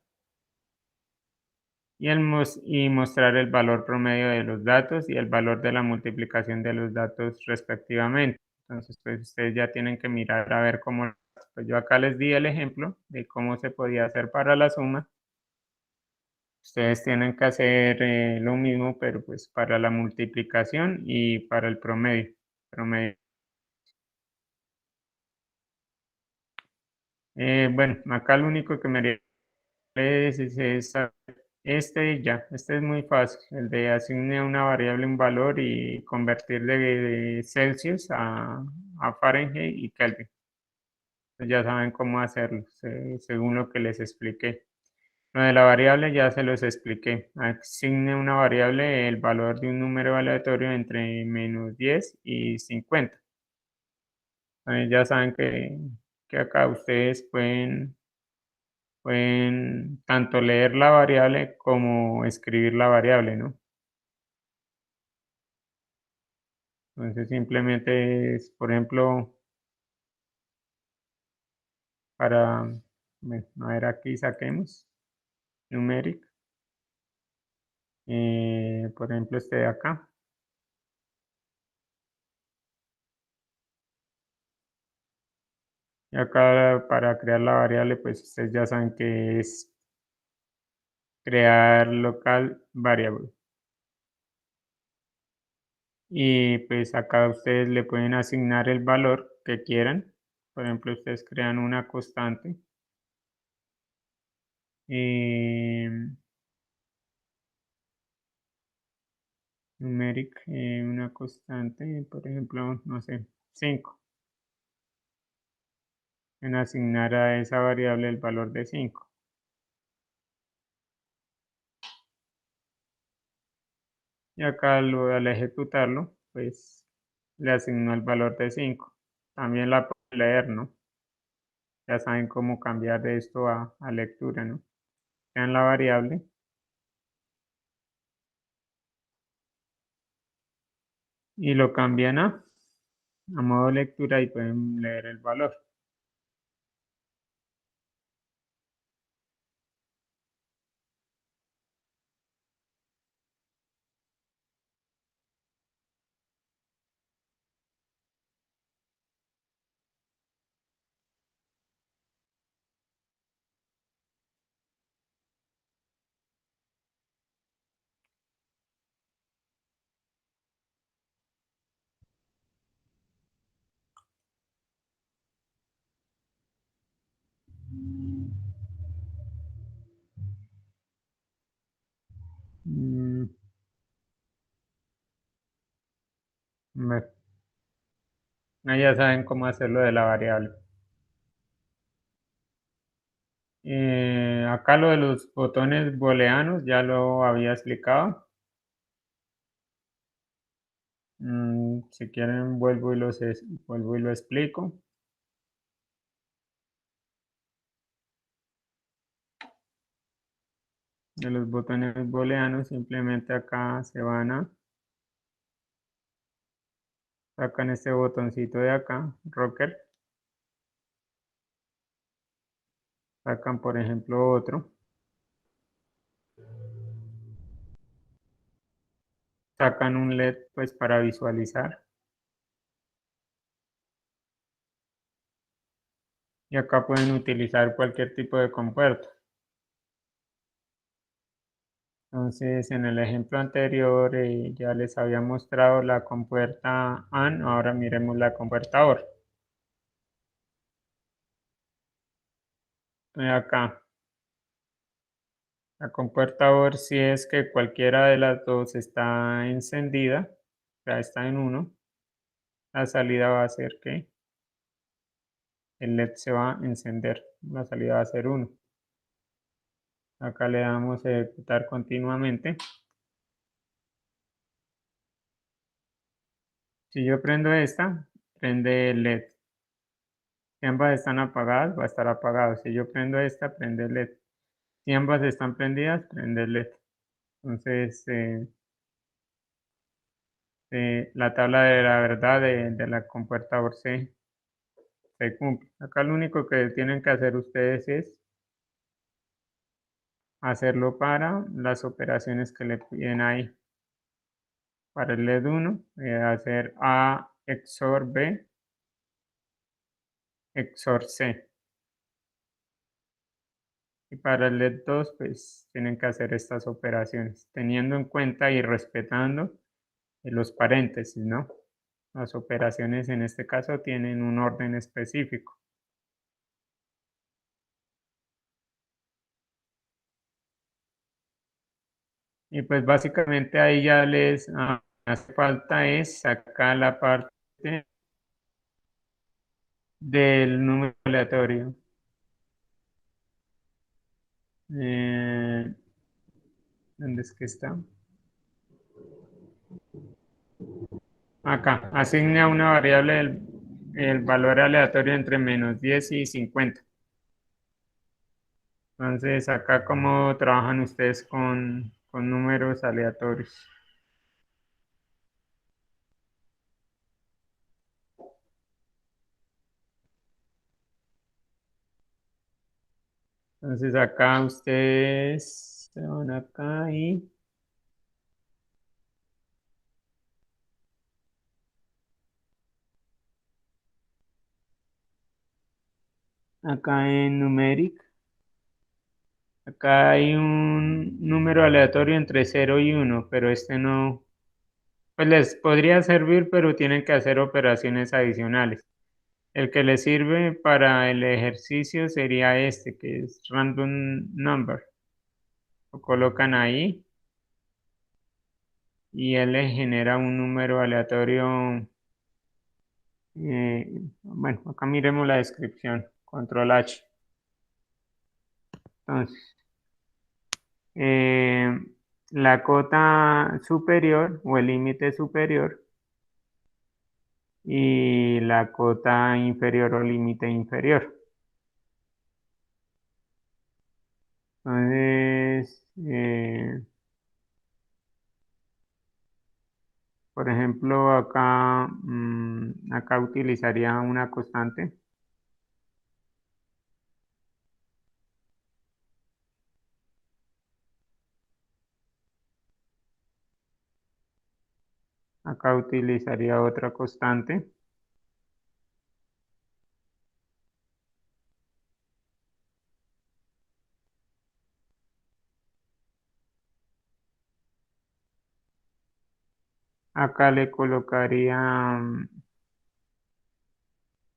Y mostrar el valor promedio de los datos y el valor de la multiplicación de los datos respectivamente. Entonces, pues ustedes ya tienen que mirar a ver cómo, pues yo acá les di el ejemplo de cómo se podía hacer para la suma. Ustedes tienen que hacer lo mismo, pero pues para la multiplicación y para el promedio. promedio. Bueno, acá lo único que me haría es este y ya. Este es muy fácil, el de asigne a una variable un valor y convertir de Celsius a Fahrenheit y Kelvin. Pues ya saben cómo hacerlo, según lo que les expliqué. Lo de la variable ya se los expliqué. Asigne una variable el valor de un número aleatorio entre -10 y 50. Ya saben que acá ustedes pueden tanto leer la variable como escribir la variable, ¿no? Entonces simplemente es, por ejemplo, para, bueno, a ver aquí saquemos numeric, por ejemplo este de acá. Y acá para crear la variable, pues ustedes ya saben que es crear local variable. Y pues acá ustedes le pueden asignar el valor que quieran. Por ejemplo, ustedes crean una constante. Numeric, una constante, por ejemplo, no sé, 5. En asignar a esa variable el valor de 5. Y acá al ejecutarlo, pues le asignó el valor de 5. También la pueden leer, ¿no? Ya saben cómo cambiar de esto a lectura, ¿no? Crean la variable y lo cambian a modo lectura y pueden leer el valor. Mm, bueno, ya saben cómo hacerlo de la variable. Acá lo de los botones booleanos ya lo había explicado. Si quieren vuelvo y lo explico. De los botones booleanos simplemente acá se van sacan este botoncito de acá, rocker, sacan por ejemplo otro, sacan un LED pues para visualizar y acá pueden utilizar cualquier tipo de compuerta. Entonces, en el ejemplo anterior ya les había mostrado la compuerta AND, ahora miremos la compuerta OR. Acá, la compuerta OR si es que cualquiera de las dos está encendida, ya está en uno, la salida va a ser que el LED se va a encender, la salida va a ser uno. Acá le damos a ejecutar continuamente. Si yo prendo esta, prende el LED. Si ambas están apagadas, va a estar apagado. Si yo prendo esta, prende el LED. Si ambas están prendidas, prende el LED. Entonces, la tabla de la verdad de la compuerta OR se cumple. Acá lo único que tienen que hacer ustedes es hacerlo para las operaciones que le piden ahí. Para el LED 1, hacer A XOR B XOR C. Y para el LED 2, pues tienen que hacer estas operaciones, teniendo en cuenta y respetando los paréntesis, ¿no? Las operaciones en este caso tienen un orden específico. Y pues básicamente ahí ya les hace falta es sacar la parte del número aleatorio. Eh, ¿Dónde es que está? Acá, asigna una variable el valor aleatorio entre -10 y 50. Entonces, acá cómo trabajan ustedes con números aleatorios. Entonces, acá ustedes se van acá y acá en numeric, acá hay un número aleatorio entre 0 y 1, pero este no, pues les podría servir, pero tienen que hacer operaciones adicionales. El que les sirve para el ejercicio sería este, que es random number. Lo colocan ahí y él les genera un número aleatorio. Bueno, acá miremos la descripción. Control H. Entonces, eh, la cota superior o el límite superior y la cota inferior o límite inferior. Entonces, por ejemplo, acá, acá utilizaría una constante. Acá utilizaría otra constante. Acá le colocaría,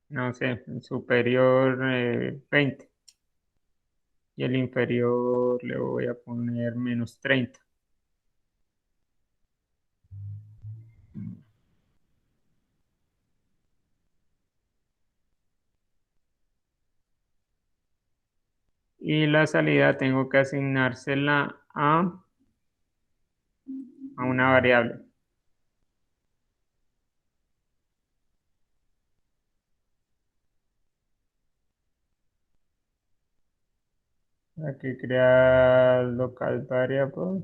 no sé, superior 20 y el inferior le voy a poner -30. Y la salida tengo que asignársela a una variable. Aquí crear local variable.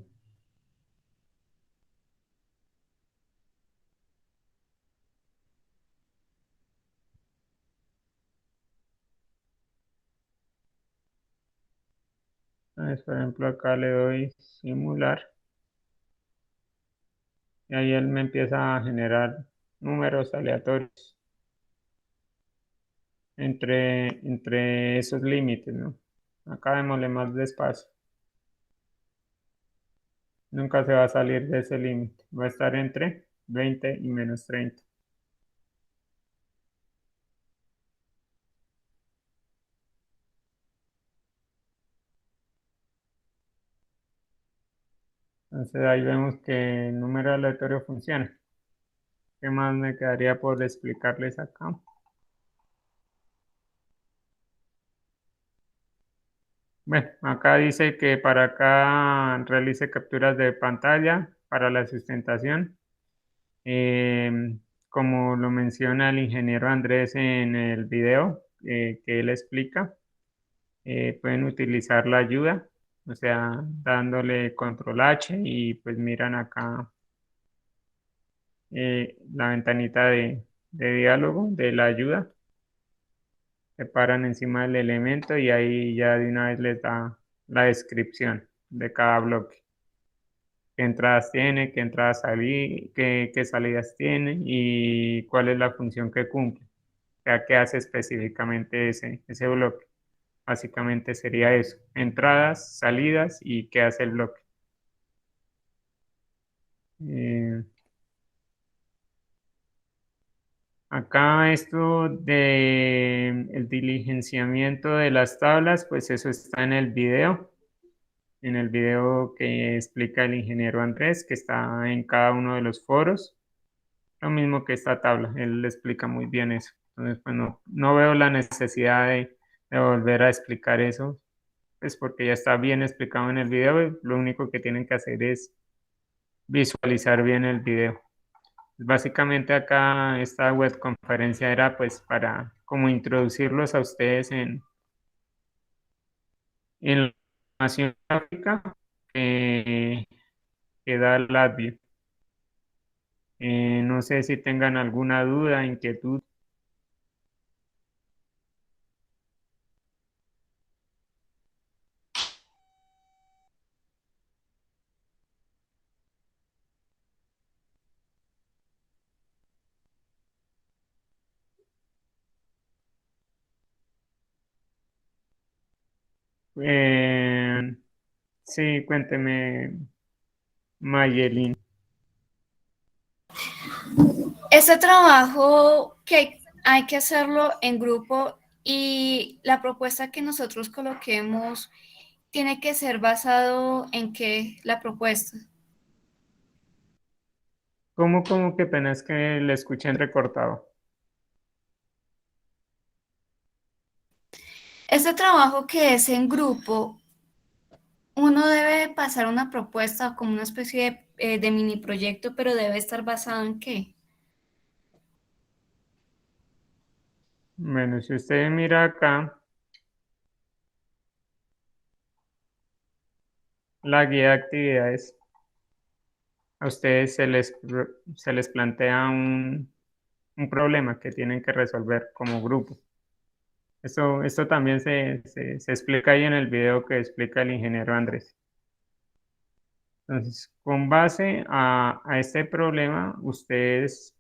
Entonces, por ejemplo, acá le doy simular y ahí él me empieza a generar números aleatorios entre esos límites, ¿no? Acá démosle más despacio. Nunca se va a salir de ese límite. Va a estar entre 20 y -30. Entonces ahí vemos que el número aleatorio funciona. ¿Qué más me quedaría por explicarles acá? Bueno, acá dice que para acá realice capturas de pantalla para la sustentación. Como lo menciona el ingeniero Andrés en el video que él explica, pueden utilizar la ayuda, o sea, dándole control H y pues miran acá la ventanita de diálogo de la ayuda, se paran encima del elemento y ahí ya de una vez les da la descripción de cada bloque. Qué entradas tiene, qué entradas qué salidas tiene y cuál es la función que cumple. sea, qué hace específicamente ese bloque. Básicamente sería eso, entradas, salidas y qué hace el bloque. Eh, Acá esto de el diligenciamiento de las tablas, pues eso está en el video que explica el ingeniero Andrés, que está en cada uno de los foros, lo mismo que esta tabla, él le explica muy bien eso. Entonces, pues no veo la necesidad de volver a explicar eso, pues porque ya está bien explicado en el video, y lo único que tienen que hacer es visualizar bien el video. Básicamente acá esta web conferencia era pues para como introducirlos a ustedes en la información gráfica que da LabVIEW. No sé si tengan alguna duda, inquietud. Eh, sí, cuénteme, Mayelin. Este trabajo que hay que hacerlo en grupo y la propuesta que nosotros coloquemos tiene que ser basado en qué la propuesta. ¿Cómo que pena es que le escuché entrecortado? Este trabajo que es en grupo, uno debe pasar una propuesta como una especie de mini proyecto, pero debe estar basado en qué. Bueno, si usted mira acá, la guía de actividades, a ustedes se les plantea un problema que tienen que resolver como grupo. Esto también se explica ahí en el video que explica el ingeniero Andrés. Entonces, con base a este problema, ustedes,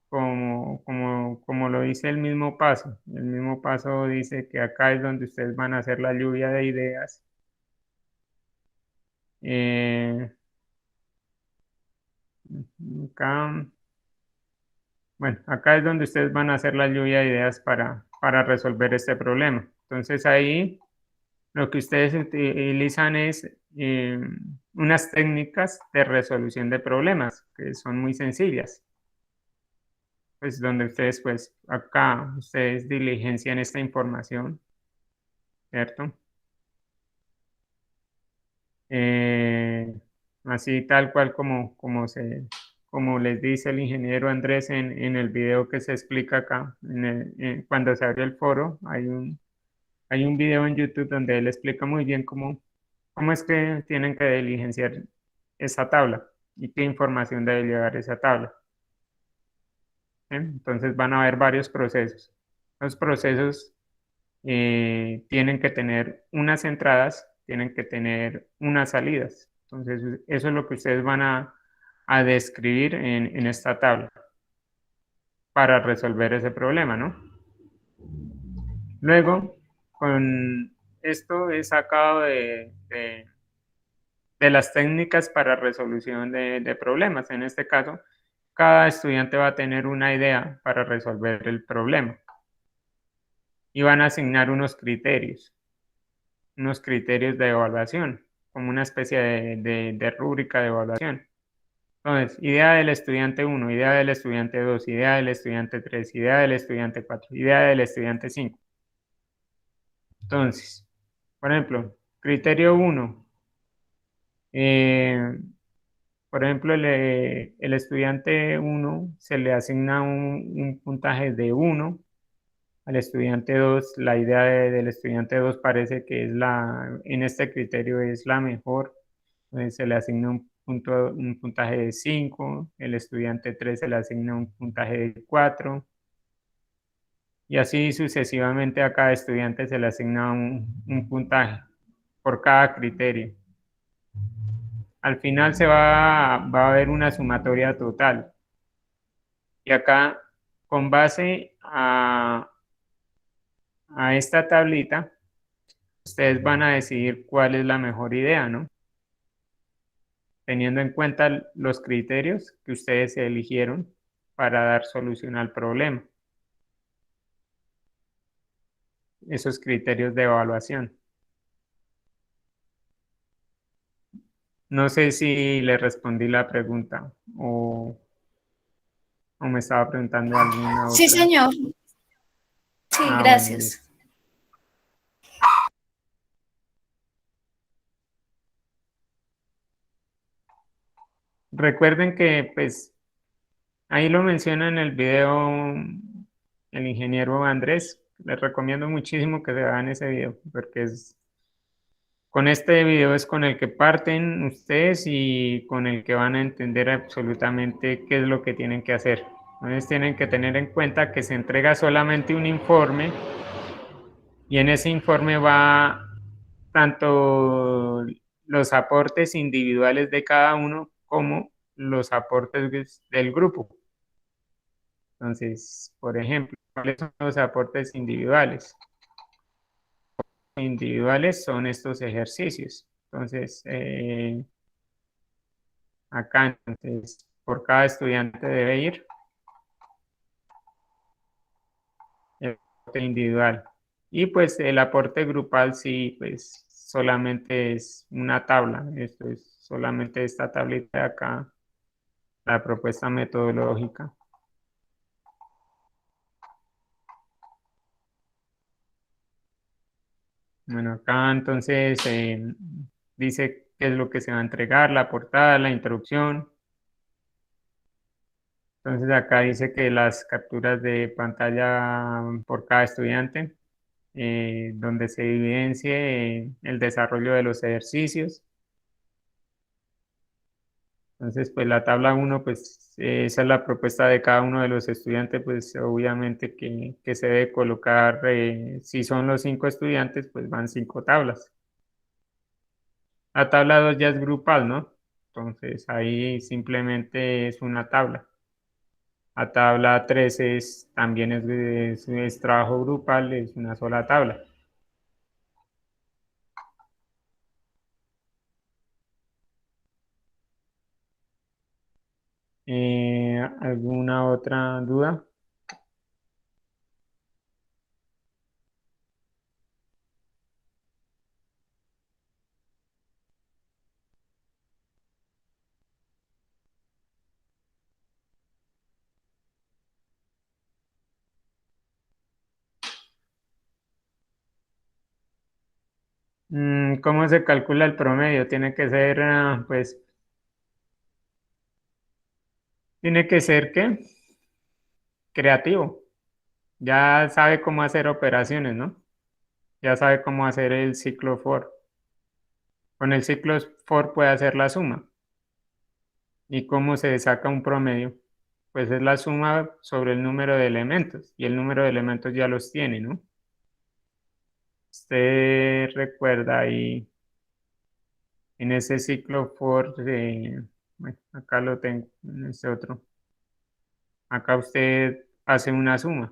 como lo dice el mismo paso dice que acá es donde ustedes van a hacer la lluvia de ideas. Eh, acá, bueno, acá es donde ustedes van a hacer la lluvia de ideas para resolver este problema. Entonces ahí lo que ustedes utilizan es unas técnicas de resolución de problemas que son muy sencillas. Pues donde ustedes, pues acá, ustedes diligencian esta información, ¿cierto? Eh, Así tal cual como les dice el ingeniero Andrés en el video que se explica acá, cuando se abre el foro, hay un video en YouTube donde él explica muy bien cómo es que tienen que diligenciar esa tabla y qué información debe llevar esa tabla. ¿Sí? Entonces van a haber varios procesos. Los procesos tienen que tener unas entradas, tienen que tener unas salidas. Entonces eso es lo que ustedes van a describir en esta tabla para resolver ese problema, ¿no? Luego, con esto he sacado de las técnicas para resolución de problemas. En este caso, cada estudiante va a tener una idea para resolver el problema y van a asignar unos criterios de evaluación, como una especie de rúbrica de evaluación. Entonces, idea del estudiante 1, idea del estudiante 2, idea del estudiante 3, idea del estudiante 4, idea del estudiante 5. Entonces, por ejemplo, criterio 1. eh, por ejemplo, el estudiante 1 se le asigna un puntaje de 1. Al estudiante 2, la idea del estudiante 2 parece que en este criterio es la mejor. Entonces se le asigna un puntaje de 5. El estudiante 3 se le asigna un puntaje de 4. Y así sucesivamente a cada estudiante se le asigna un puntaje por cada criterio. Al final va a haber una sumatoria total. Y acá, con base a esta tablita, ustedes van a decidir cuál es la mejor idea, ¿no? Teniendo en cuenta los criterios que ustedes eligieron para dar solución al problema. Esos criterios de evaluación. No sé si le respondí la pregunta o me estaba preguntando alguna Sí, otra. señor. Sí, Bueno, gracias. listo. Recuerden que, pues, ahí lo menciona en el video el ingeniero Andrés. Les recomiendo muchísimo que se vean ese video, porque con este video es con el que parten ustedes y con el que van a entender absolutamente qué es lo que tienen que hacer. Entonces tienen que tener en cuenta que se entrega solamente un informe y en ese informe va tanto los aportes individuales de cada uno como los aportes del grupo. Entonces, por ejemplo, ¿cuáles son los aportes individuales? Individuales son estos ejercicios. Entonces, acá, entonces, por cada estudiante debe ir el aporte individual. Y pues el aporte grupal sí, pues solamente es una tabla. Esto es solamente esta tablita de acá, la propuesta metodológica. Bueno, acá entonces dice qué es lo que se va a entregar, la portada, la introducción. Entonces acá dice que las capturas de pantalla por cada estudiante, donde se evidencie el desarrollo de los ejercicios. Entonces, pues la tabla uno pues esa es la propuesta de cada uno de los estudiantes, pues obviamente que se debe colocar, si son los 5 estudiantes, pues van 5 tablas. La tabla 2 ya es grupal, ¿no? Entonces ahí simplemente es una tabla. La tabla 3 también es trabajo grupal, es una sola tabla. ¿Alguna otra duda? ¿Cómo se calcula el promedio? Tiene que ser, pues, tiene que ser, ¿qué? Creativo. Ya sabe cómo hacer operaciones, ¿no? Ya sabe cómo hacer el ciclo for. Con el ciclo for puede hacer la suma. ¿Y cómo se saca un promedio? Pues es la suma sobre el número de elementos. Y el número de elementos ya los tiene, ¿no? Usted recuerda ahí en ese ciclo for, bueno, acá lo tengo, en este otro. Acá usted hace una suma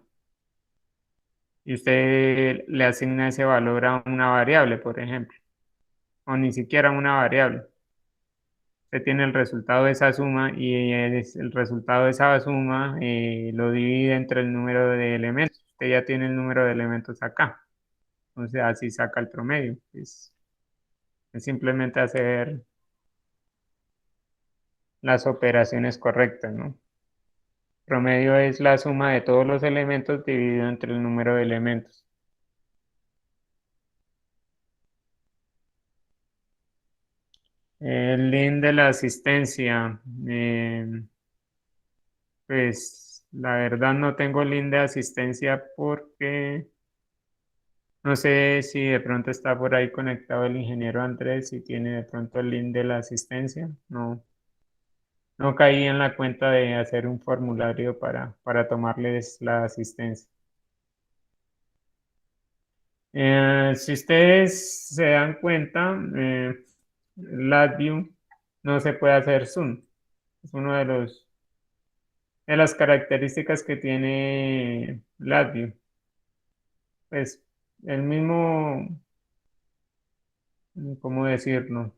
y usted le asigna ese valor a una variable, por ejemplo, o ni siquiera a una variable. Usted tiene el resultado de esa suma y el resultado de esa suma lo divide entre el número de elementos. Usted ya tiene el número de elementos acá. Entonces así saca el promedio. Es simplemente hacer las operaciones correctas, ¿no? Promedio es la suma de todos los elementos dividido entre el número de elementos. El link de la asistencia. Pues la verdad no tengo link de asistencia porque no sé si de pronto está por ahí conectado el ingeniero Andrés, si tiene de pronto el link de la asistencia. No, no caí en la cuenta de hacer un formulario para tomarles la asistencia. Si ustedes se dan cuenta, LabVIEW no se puede hacer zoom. Es uno de los de las características que tiene LabVIEW. Pues el mismo, ¿cómo decirlo?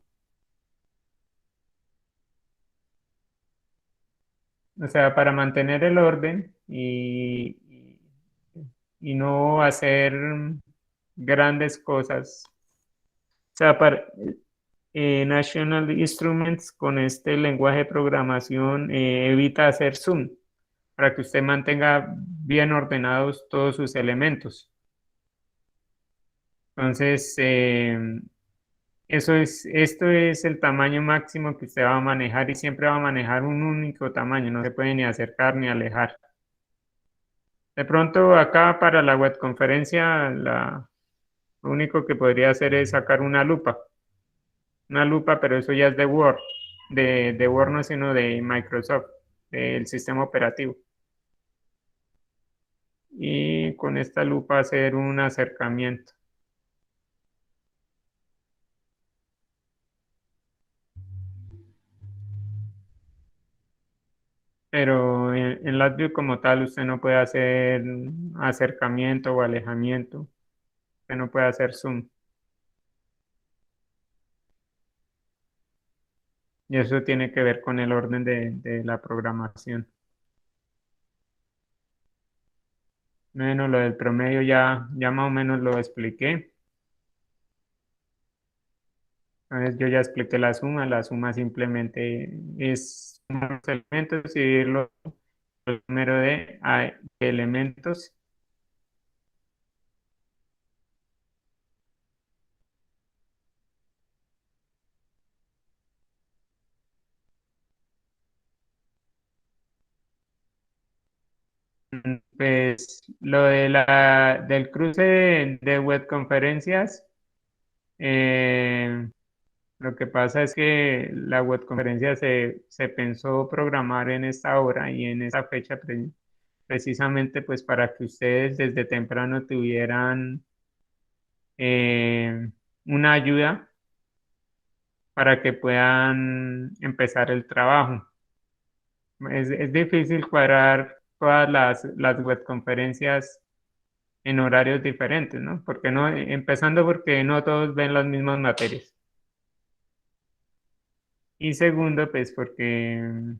O sea, para mantener el orden y no hacer grandes cosas. O sea, para National Instruments con este lenguaje de programación evita hacer zoom para que usted mantenga bien ordenados todos sus elementos. Entonces, esto es el tamaño máximo que usted va a manejar y siempre va a manejar un único tamaño, no se puede ni acercar ni alejar. De pronto acá para la webconferencia, lo único que podría hacer es sacar una lupa, pero eso ya es de Word, de Word no, sino de Microsoft, del sistema operativo. Y con esta lupa hacer un acercamiento. Pero en LabVIEW como tal usted no puede hacer acercamiento o alejamiento, usted no puede hacer zoom. Y eso tiene que ver con el orden de la programación. Bueno, lo del promedio ya más o menos lo expliqué. Entonces yo ya expliqué la suma simplemente es sumar los elementos y dividirlo por el número de elementos. Pues lo del cruce de webconferencias, lo que pasa es que la webconferencia se pensó programar en esta hora y en esta fecha precisamente pues para que ustedes desde temprano tuvieran una ayuda para que puedan empezar el trabajo. Es difícil cuadrar todas las webconferencias en horarios diferentes, ¿no? Porque no, empezando porque no todos ven las mismas materias. Y segundo, pues porque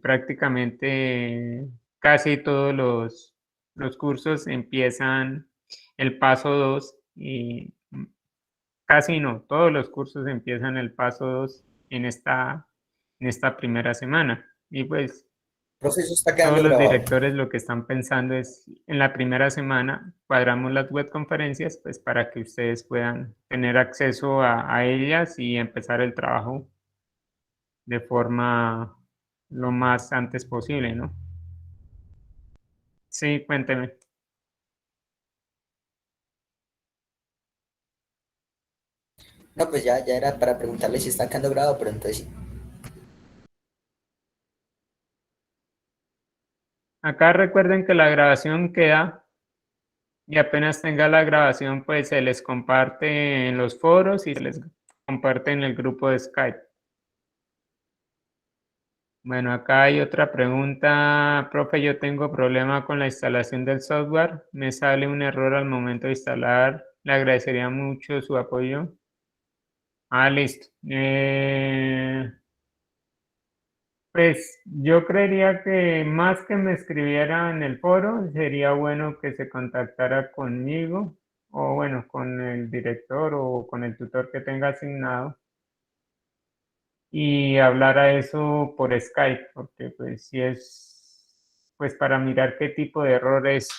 prácticamente casi todos los cursos empiezan el paso 2 y casi no, todos los cursos empiezan el paso 2 en esta primera semana. Y pues Proceso está todos quedando los grabado. directores lo que están pensando es en la primera semana cuadramos las webconferencias pues para que ustedes puedan tener acceso a ellas y empezar el trabajo de forma lo más antes posible, ¿no? Sí, cuénteme. No, pues ya era para preguntarle si está quedando grabado, pero entonces sí. Acá recuerden que la grabación queda y apenas tenga la grabación pues se les comparte en los foros y se les comparte en el grupo de Skype. Bueno, acá hay otra pregunta. Profe, yo tengo problema con la instalación del software. Me sale un error al momento de instalar. Le agradecería mucho su apoyo. Ah, listo. Pues yo creería que más que me escribiera en el foro, sería bueno que se contactara conmigo o bueno, con el director o con el tutor que tenga asignado y hablara eso por Skype, porque pues si es pues para mirar qué tipo de error es,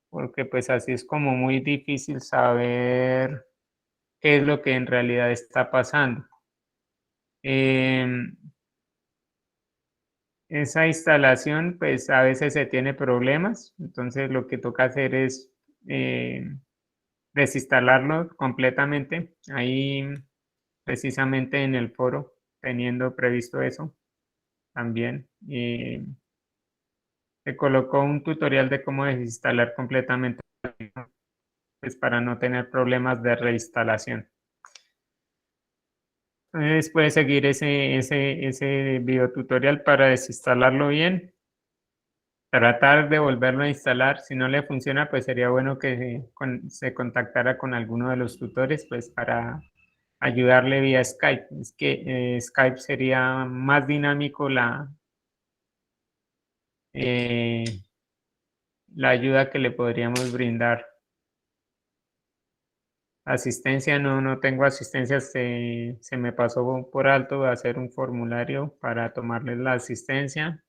porque pues así es como muy difícil saber qué es lo que en realidad está pasando. Em, Esa instalación, pues a veces se tiene problemas, entonces lo que toca hacer es desinstalarlo completamente. Ahí precisamente en el foro, teniendo previsto eso también, se colocó un tutorial de cómo desinstalar completamente, pues para no tener problemas de reinstalación. Entonces puede seguir ese videotutorial para desinstalarlo bien, tratar de volverlo a instalar. Si no le funciona, pues sería bueno que se contactara con alguno de los tutores, pues para ayudarle vía Skype. Es que Skype sería más dinámico eh, la ayuda que le podríamos brindar. Asistencia, no tengo asistencia, se me pasó por alto hacer un formulario para tomarles la asistencia.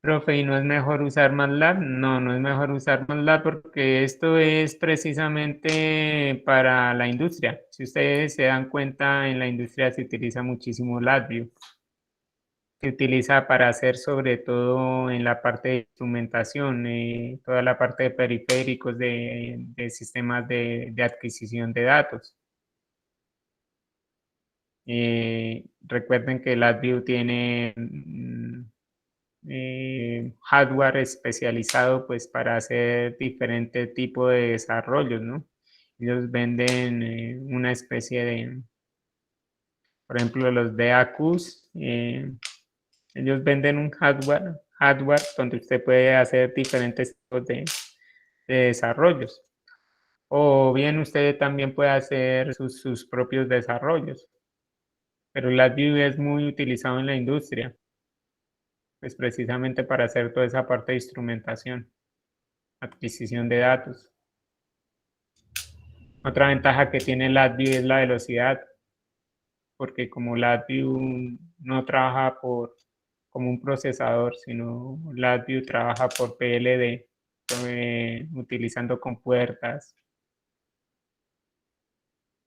Profe, ¿y no es mejor usar MATLAB? No es mejor usar MATLAB porque esto es precisamente para la industria. Si ustedes se dan cuenta, en la industria se utiliza muchísimo LabVIEW. Se utiliza para hacer sobre todo en la parte de instrumentación, toda la parte de periféricos, de sistemas de adquisición de datos. Recuerden que LabVIEW tiene hardware especializado pues para hacer diferente tipo de desarrollos, ¿no? Ellos venden una especie de, por ejemplo, los DAQs, ellos venden un hardware donde usted puede hacer diferentes tipos de desarrollos. O bien usted también puede hacer sus propios desarrollos. Pero LabVIEW es muy utilizado en la industria, pues precisamente para hacer toda esa parte de instrumentación, adquisición de datos. Otra ventaja que tiene LabVIEW es la velocidad, porque como LabVIEW no trabaja como un procesador, sino LabVIEW trabaja por PLD, utilizando compuertas.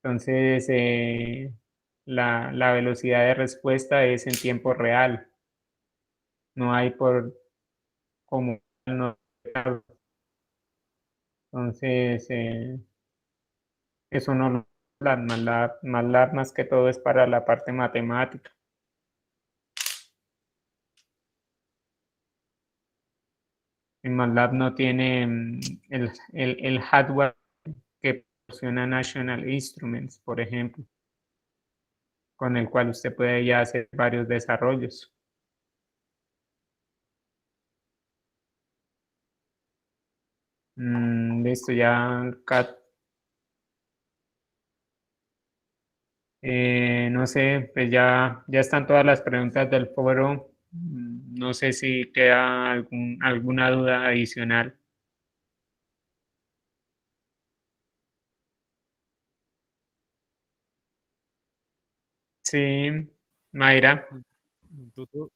Entonces, la velocidad de respuesta es en tiempo real. No hay por como no. Entonces, eso no lo MATLAB más que todo es para la parte matemática. En MATLAB no tiene el hardware que proporciona National Instruments, por ejemplo, con el cual usted puede ya hacer varios desarrollos. Listo, ya CAT. No sé, pues ya están todas las preguntas del foro. No sé si queda alguna duda adicional. Sí, Mayra. Tutor,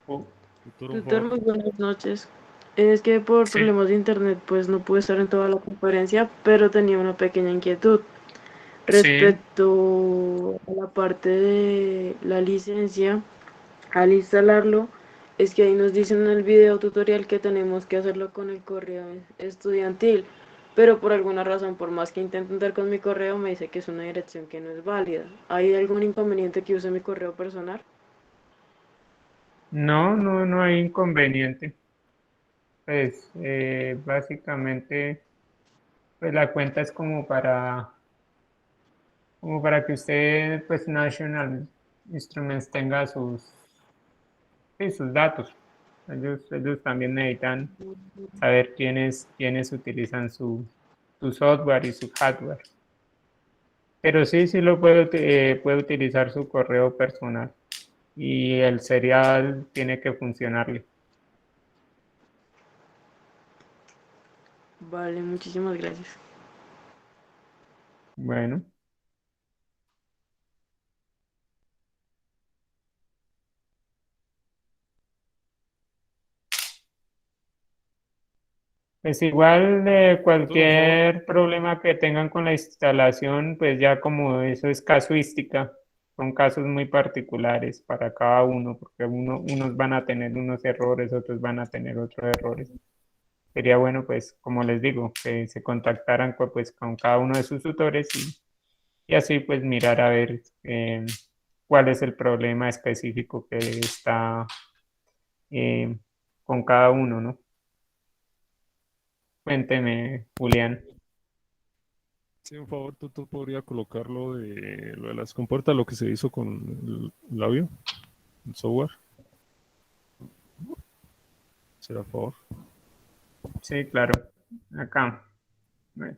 Uh, tutor, un Tutor, favor. muy buenas noches. Es que por sí, problemas de internet pues no pude estar en toda la conferencia, pero tenía una pequeña inquietud sí. respecto a la parte de la licencia. Al instalarlo, es que ahí nos dicen en el video tutorial que tenemos que hacerlo con el correo estudiantil, pero por alguna razón, por más que intento entrar con mi correo, me dice que es una dirección que no es válida. ¿Hay algún inconveniente que use mi correo personal? No hay inconveniente. Pues básicamente, pues la cuenta es como para que usted, pues National Instruments tenga sí, sus datos. Ellos también necesitan saber quiénes utilizan su software y su hardware. Pero sí puede utilizar su correo personal y el serial tiene que funcionarle. Vale, muchísimas gracias. Bueno, pues igual Tutor, un favor. cualquier problema que tengan con la instalación, pues ya como eso es casuística, son casos muy particulares para cada uno, porque unos van a tener unos errores, otros van a tener otros errores. Sería bueno, pues, como les digo, que se contactaran pues, con cada uno de sus tutores y así pues mirar a ver cuál es el problema específico que está eh, con cada uno, ¿no? Cuénteme, Julián. Sí, un favor, tú podría colocar lo de las compuertas, lo que se hizo con el labio, el software. ¿Será a favor? Sí, claro. Acá. Bueno,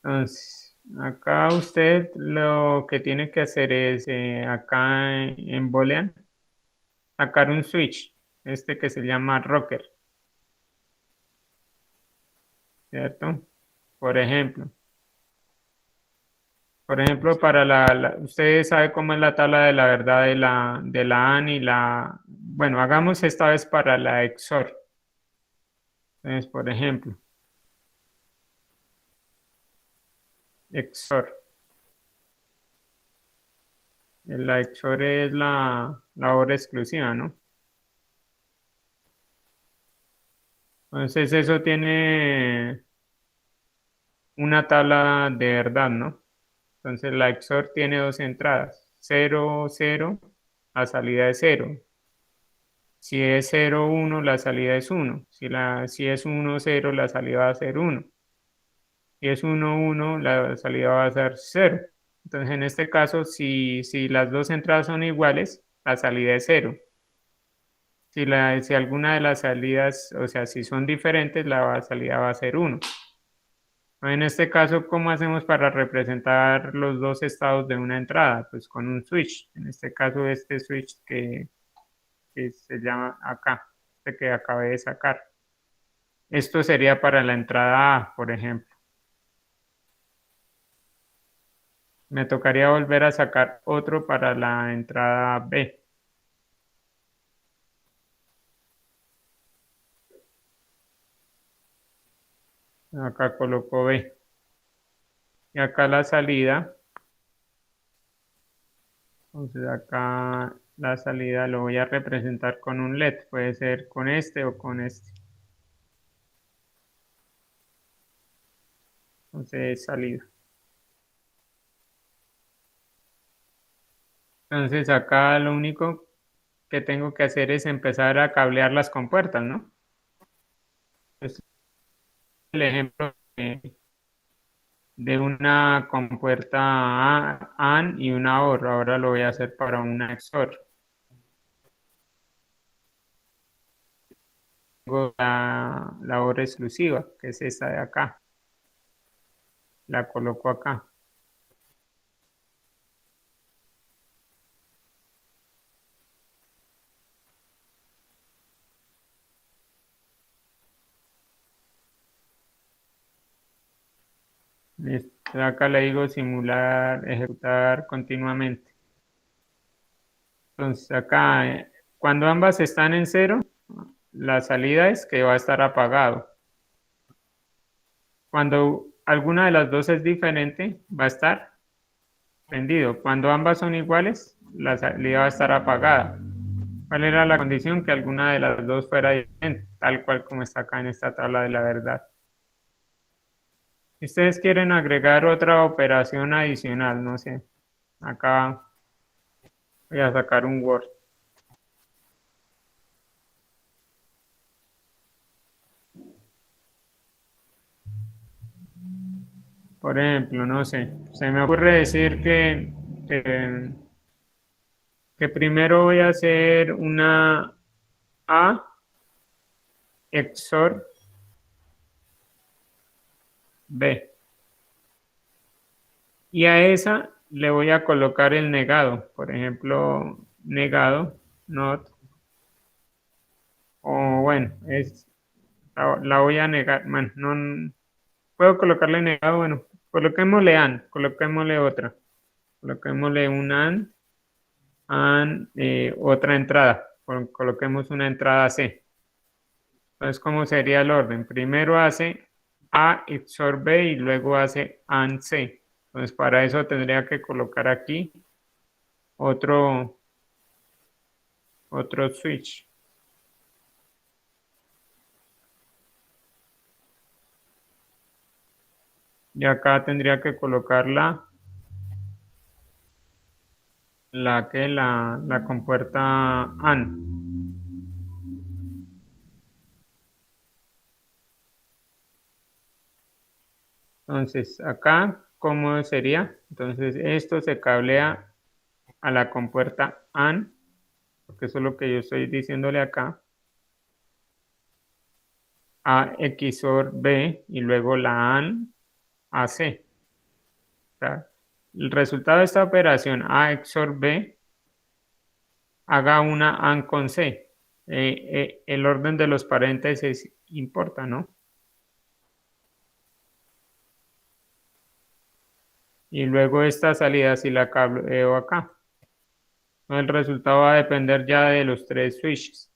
entonces, acá usted lo que tiene que hacer es, acá en Boolean, sacar un switch, este que se llama rocker, ¿cierto? Por ejemplo. Por ejemplo, para usted sabe cómo es la tabla de la verdad de la AND y bueno, hagamos esta vez para la XOR. Entonces, por ejemplo, XOR. La XOR es la hora exclusiva, ¿no? Entonces, eso tiene una tabla de verdad, ¿no? Entonces, la XOR tiene dos entradas, 0, 0, la salida es 0. Si es 0, 1, la salida es 1. Si es 1, 0, la salida va a ser 1. Si es 1, 1, la salida va a ser 0. Entonces, en este caso, si las dos entradas son iguales, la salida es 0. Si alguna de las salidas, o sea, si son diferentes, la salida va a ser 1. En este caso, ¿cómo hacemos para representar los dos estados de una entrada? Pues con un switch. En este caso, este switch que se llama acá, este que acabé de sacar. Esto sería para la entrada A, por ejemplo. Me tocaría volver a sacar otro para la entrada B. Acá coloco B. Y acá la salida. Entonces acá la salida lo voy a representar con un LED. Puede ser con este o con este. Entonces salida. Entonces acá lo único que tengo que hacer es empezar a cablear las compuertas, ¿no? Este es el ejemplo de una compuerta AND y una OR. Ahora lo voy a hacer para una XOR. Tengo la OR exclusiva, que es esta de acá. La coloco acá. Acá le digo simular, ejecutar continuamente. Entonces acá, cuando ambas están en 0, la salida es que va a estar apagado. Cuando alguna de las dos es diferente, va a estar prendido. Cuando ambas son iguales, la salida va a estar apagada. ¿Cuál era la condición? Que alguna de las dos fuera diferente, tal cual como está acá en esta tabla de la verdad. Si ustedes quieren agregar otra operación adicional, no sé, acá voy a sacar un Word. Por ejemplo, no sé, se me ocurre decir que primero voy a hacer una A XOR B. Y a esa le voy a colocar el negado. Por ejemplo, negado, not. O bueno, la voy a negar. Bueno, no puedo colocarle negado. Bueno, coloquémosle AND, coloquémosle otra. Coloquémosle un AND, otra entrada. Coloquemos una entrada C. Entonces, ¿cómo sería el orden? Primero hace A XOR B y luego hace AND C. Entonces, para eso tendría que colocar aquí otro switch. Y acá tendría que colocarla la compuerta AND. Entonces, acá, ¿cómo sería? Entonces, esto se cablea a la compuerta AND, porque eso es lo que yo estoy diciéndole acá, a XOR B y luego la AND a C. O sea, el resultado de esta operación A XOR B, haga una AND con C. El orden de los paréntesis importa, ¿no? Y luego esta salida si la cableo acá. El resultado va a depender ya de los tres switches.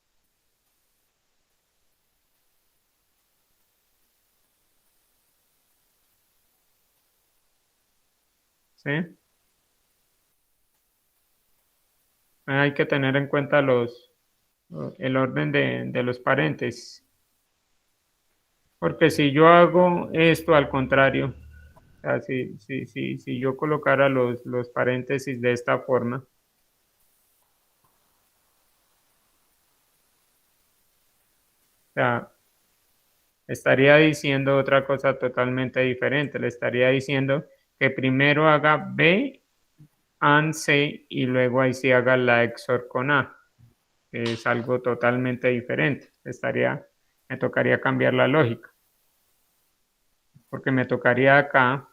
¿Sí? Hay que tener en cuenta el orden de los paréntesis. Porque si yo hago esto al contrario, o sea, si yo colocara los paréntesis de esta forma, o sea, estaría diciendo otra cosa totalmente diferente. Le estaría diciendo que primero haga B AND C y luego ahí sí haga la XOR con A, que es algo totalmente diferente. Me tocaría cambiar la lógica, porque me tocaría acá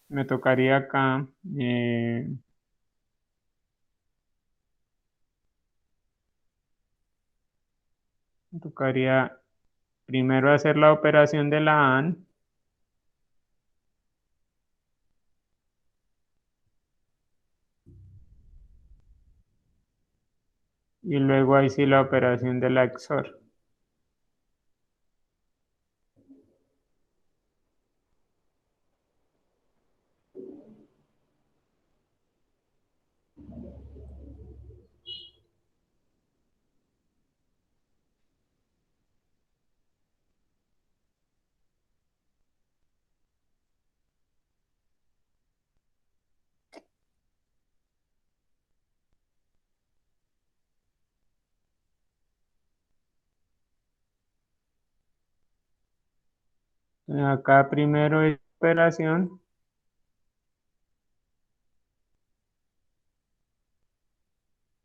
me tocaría acá, me tocaría primero hacer la operación de la AND y luego ahí sí la operación de la XOR. Acá primero es operación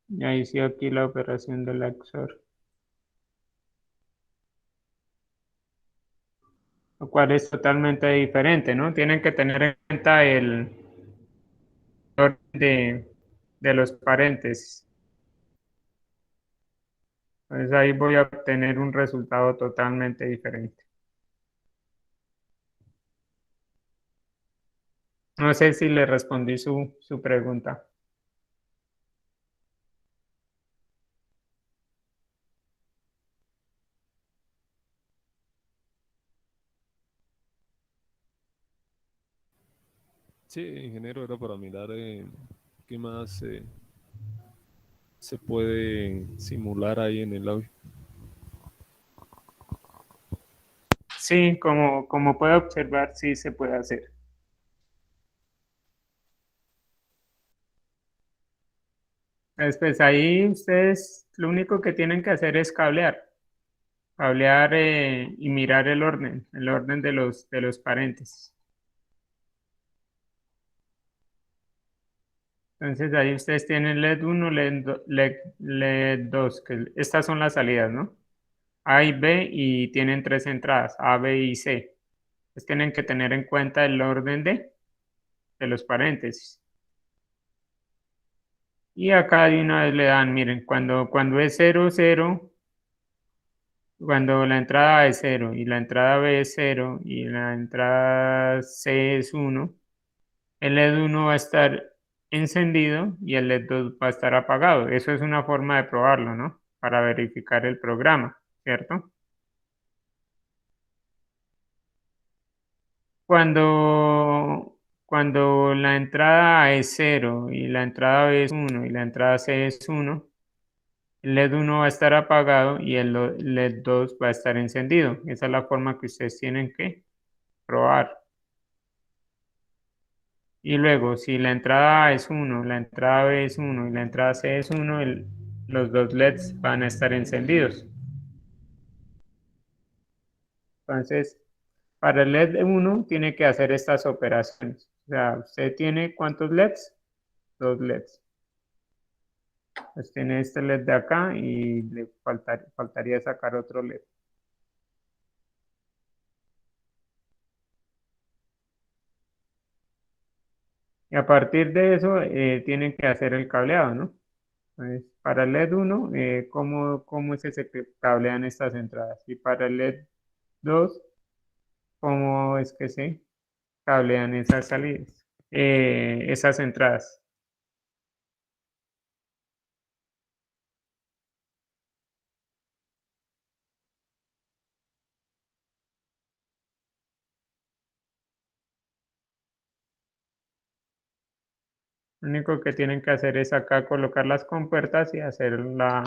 y ahí sí aquí la operación de la XOR. Lo cual es totalmente diferente, ¿no? Tienen que tener en cuenta el orden de los paréntesis. Entonces ahí voy a obtener un resultado totalmente diferente. No sé si le respondí su pregunta. Sí, ingeniero, era para mirar qué más se puede simular ahí en el audio. Sí, como puede observar, sí se puede hacer. Pues ahí ustedes lo único que tienen que hacer es cablear y mirar el orden de los paréntesis. Entonces ahí ustedes tienen LED 1, LED 2, que estas son las salidas, ¿no? A y B y tienen tres entradas, A, B y C. Entonces tienen que tener en cuenta el orden de los paréntesis. Y acá de una vez le dan, miren, cuando es 0, 0, cuando la entrada A es 0 y la entrada B es 0 y la entrada C es 1, el LED 1 va a estar encendido y el LED 2 va a estar apagado. Eso es una forma de probarlo, ¿no? Para verificar el programa, ¿cierto? Cuando la entrada A es 0 y la entrada B es 1 y la entrada C es 1, El LED 1 va a estar apagado y el LED 2 va a estar encendido. Esa es la forma que ustedes tienen que probar. Y luego, si la entrada A es 1, la entrada B es 1 y la entrada C es 1, los dos LEDs van a estar encendidos. Entonces, para el LED 1 tiene que hacer estas operaciones. O sea, usted tiene ¿cuántos LEDs? Dos LEDs. Pues tiene este LED de acá y le faltaría sacar otro LED. Y a partir de eso tienen que hacer el cableado, ¿no? Entonces, para el LED 1, ¿cómo es que se cablean estas entradas? Y para el LED 2, ¿cómo es que se cablean esas salidas? Esas entradas. Lo único que tienen que hacer es acá colocar las compuertas y hacer la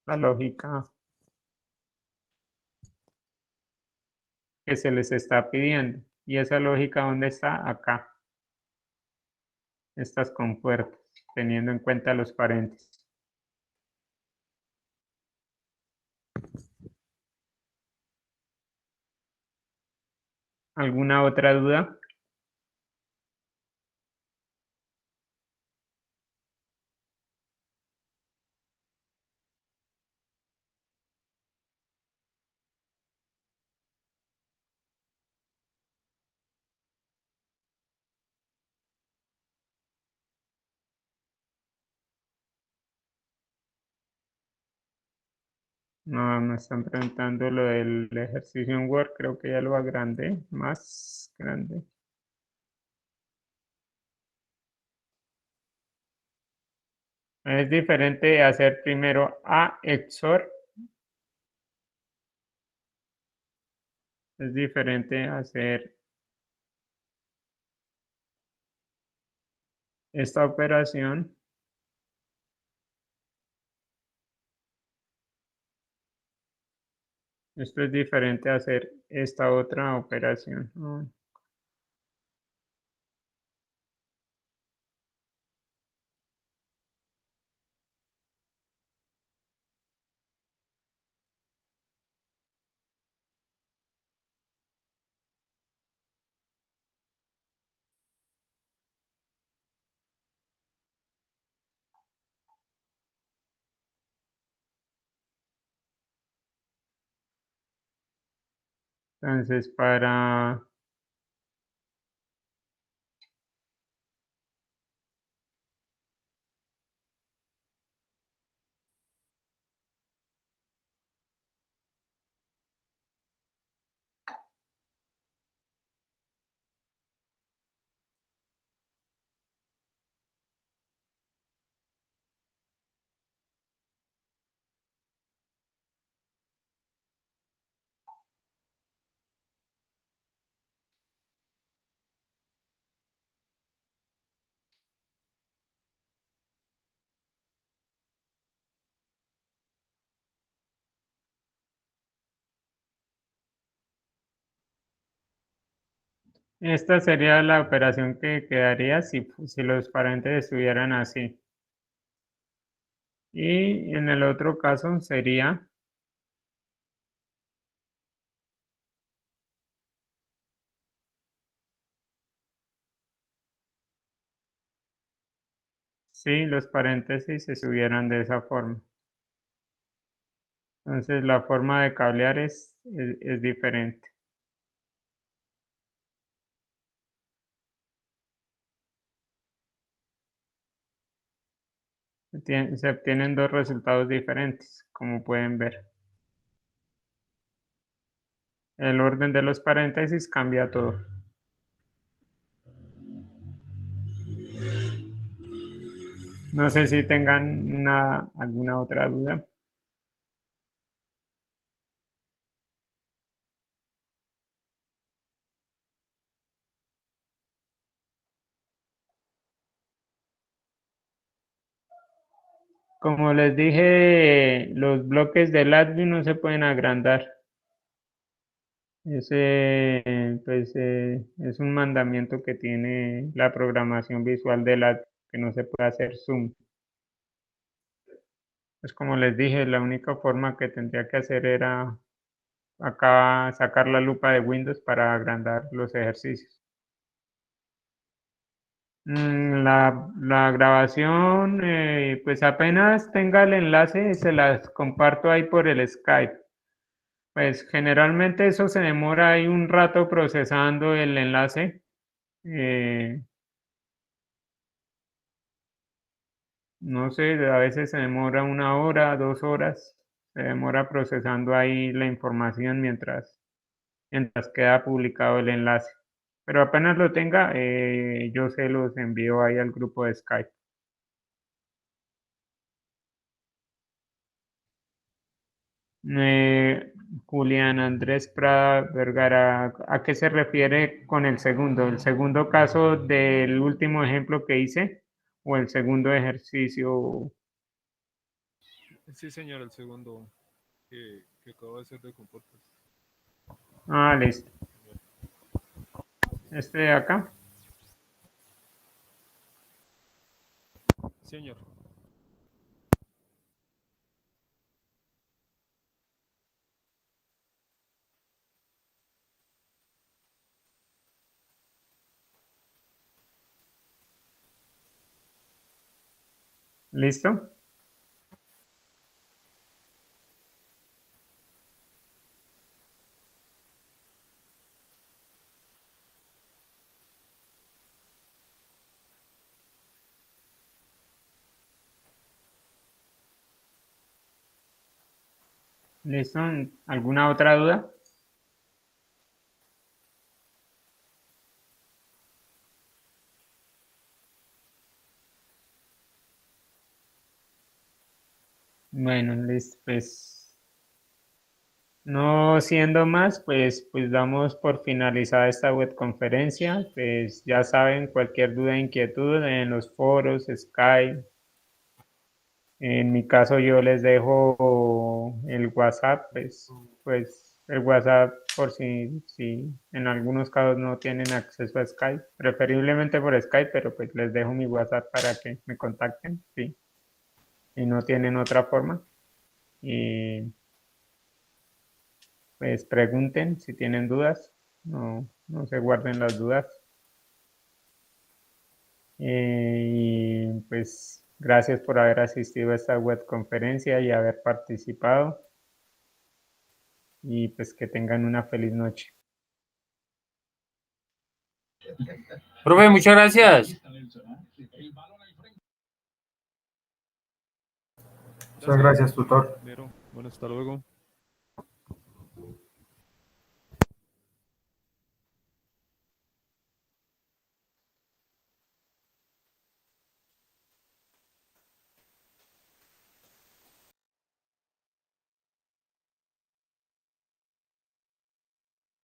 lógica que se les está pidiendo. Y esa lógica, ¿dónde está? Acá. Estas compuertas, teniendo en cuenta los paréntesis. ¿Alguna otra duda? No, me están preguntando lo del ejercicio en Word, creo que ya lo agrandé, más grande. Es diferente hacer primero A XOR, es diferente hacer esta operación. Esto es diferente a hacer esta otra operación. Entonces, para esta sería la operación que quedaría si los paréntesis estuvieran así. Y en el otro caso sería, si los paréntesis se subieran de esa forma. Entonces la forma de cablear es diferente. Se obtienen dos resultados diferentes, como pueden ver. El orden de los paréntesis cambia todo. No sé si tengan alguna otra duda. Como les dije, los bloques del AdView no se pueden agrandar. Ese, pues, es un mandamiento que tiene la programación visual del AdView, que no se puede hacer zoom. Pues como les dije, la única forma que tendría que hacer era acá sacar la lupa de Windows para agrandar los ejercicios. La grabación, pues apenas tenga el enlace, se las comparto ahí por el Skype. Pues generalmente eso se demora ahí un rato procesando el enlace. No sé, a veces se demora 1 hora, 2 horas. Se demora procesando ahí la información mientras queda publicado el enlace. Pero apenas lo tenga, yo se los envío ahí al grupo de Skype. Julián Andrés Prada Vergara, ¿a qué se refiere con el segundo? ¿El segundo caso del último ejemplo que hice o el segundo ejercicio? Sí, señor, el segundo que acabo de hacer de comportas. Ah, listo. Este de acá. Señor. ¿Listo? ¿Listo? ¿Alguna otra duda? Bueno, listo, pues no siendo más, pues damos por finalizada esta webconferencia. Pues ya saben, cualquier duda, inquietud en los foros, Skype. En mi caso yo les dejo el WhatsApp, pues el WhatsApp por si en algunos casos no tienen acceso a Skype, preferiblemente por Skype, pero pues les dejo mi WhatsApp para que me contacten, sí, y no tienen otra forma. Y pues pregunten si tienen dudas, no se guarden las dudas. Y pues gracias por haber asistido a esta webconferencia y haber participado. Y pues que tengan una feliz noche. Profe, muchas gracias. Muchas gracias, tutor. Bueno, hasta luego.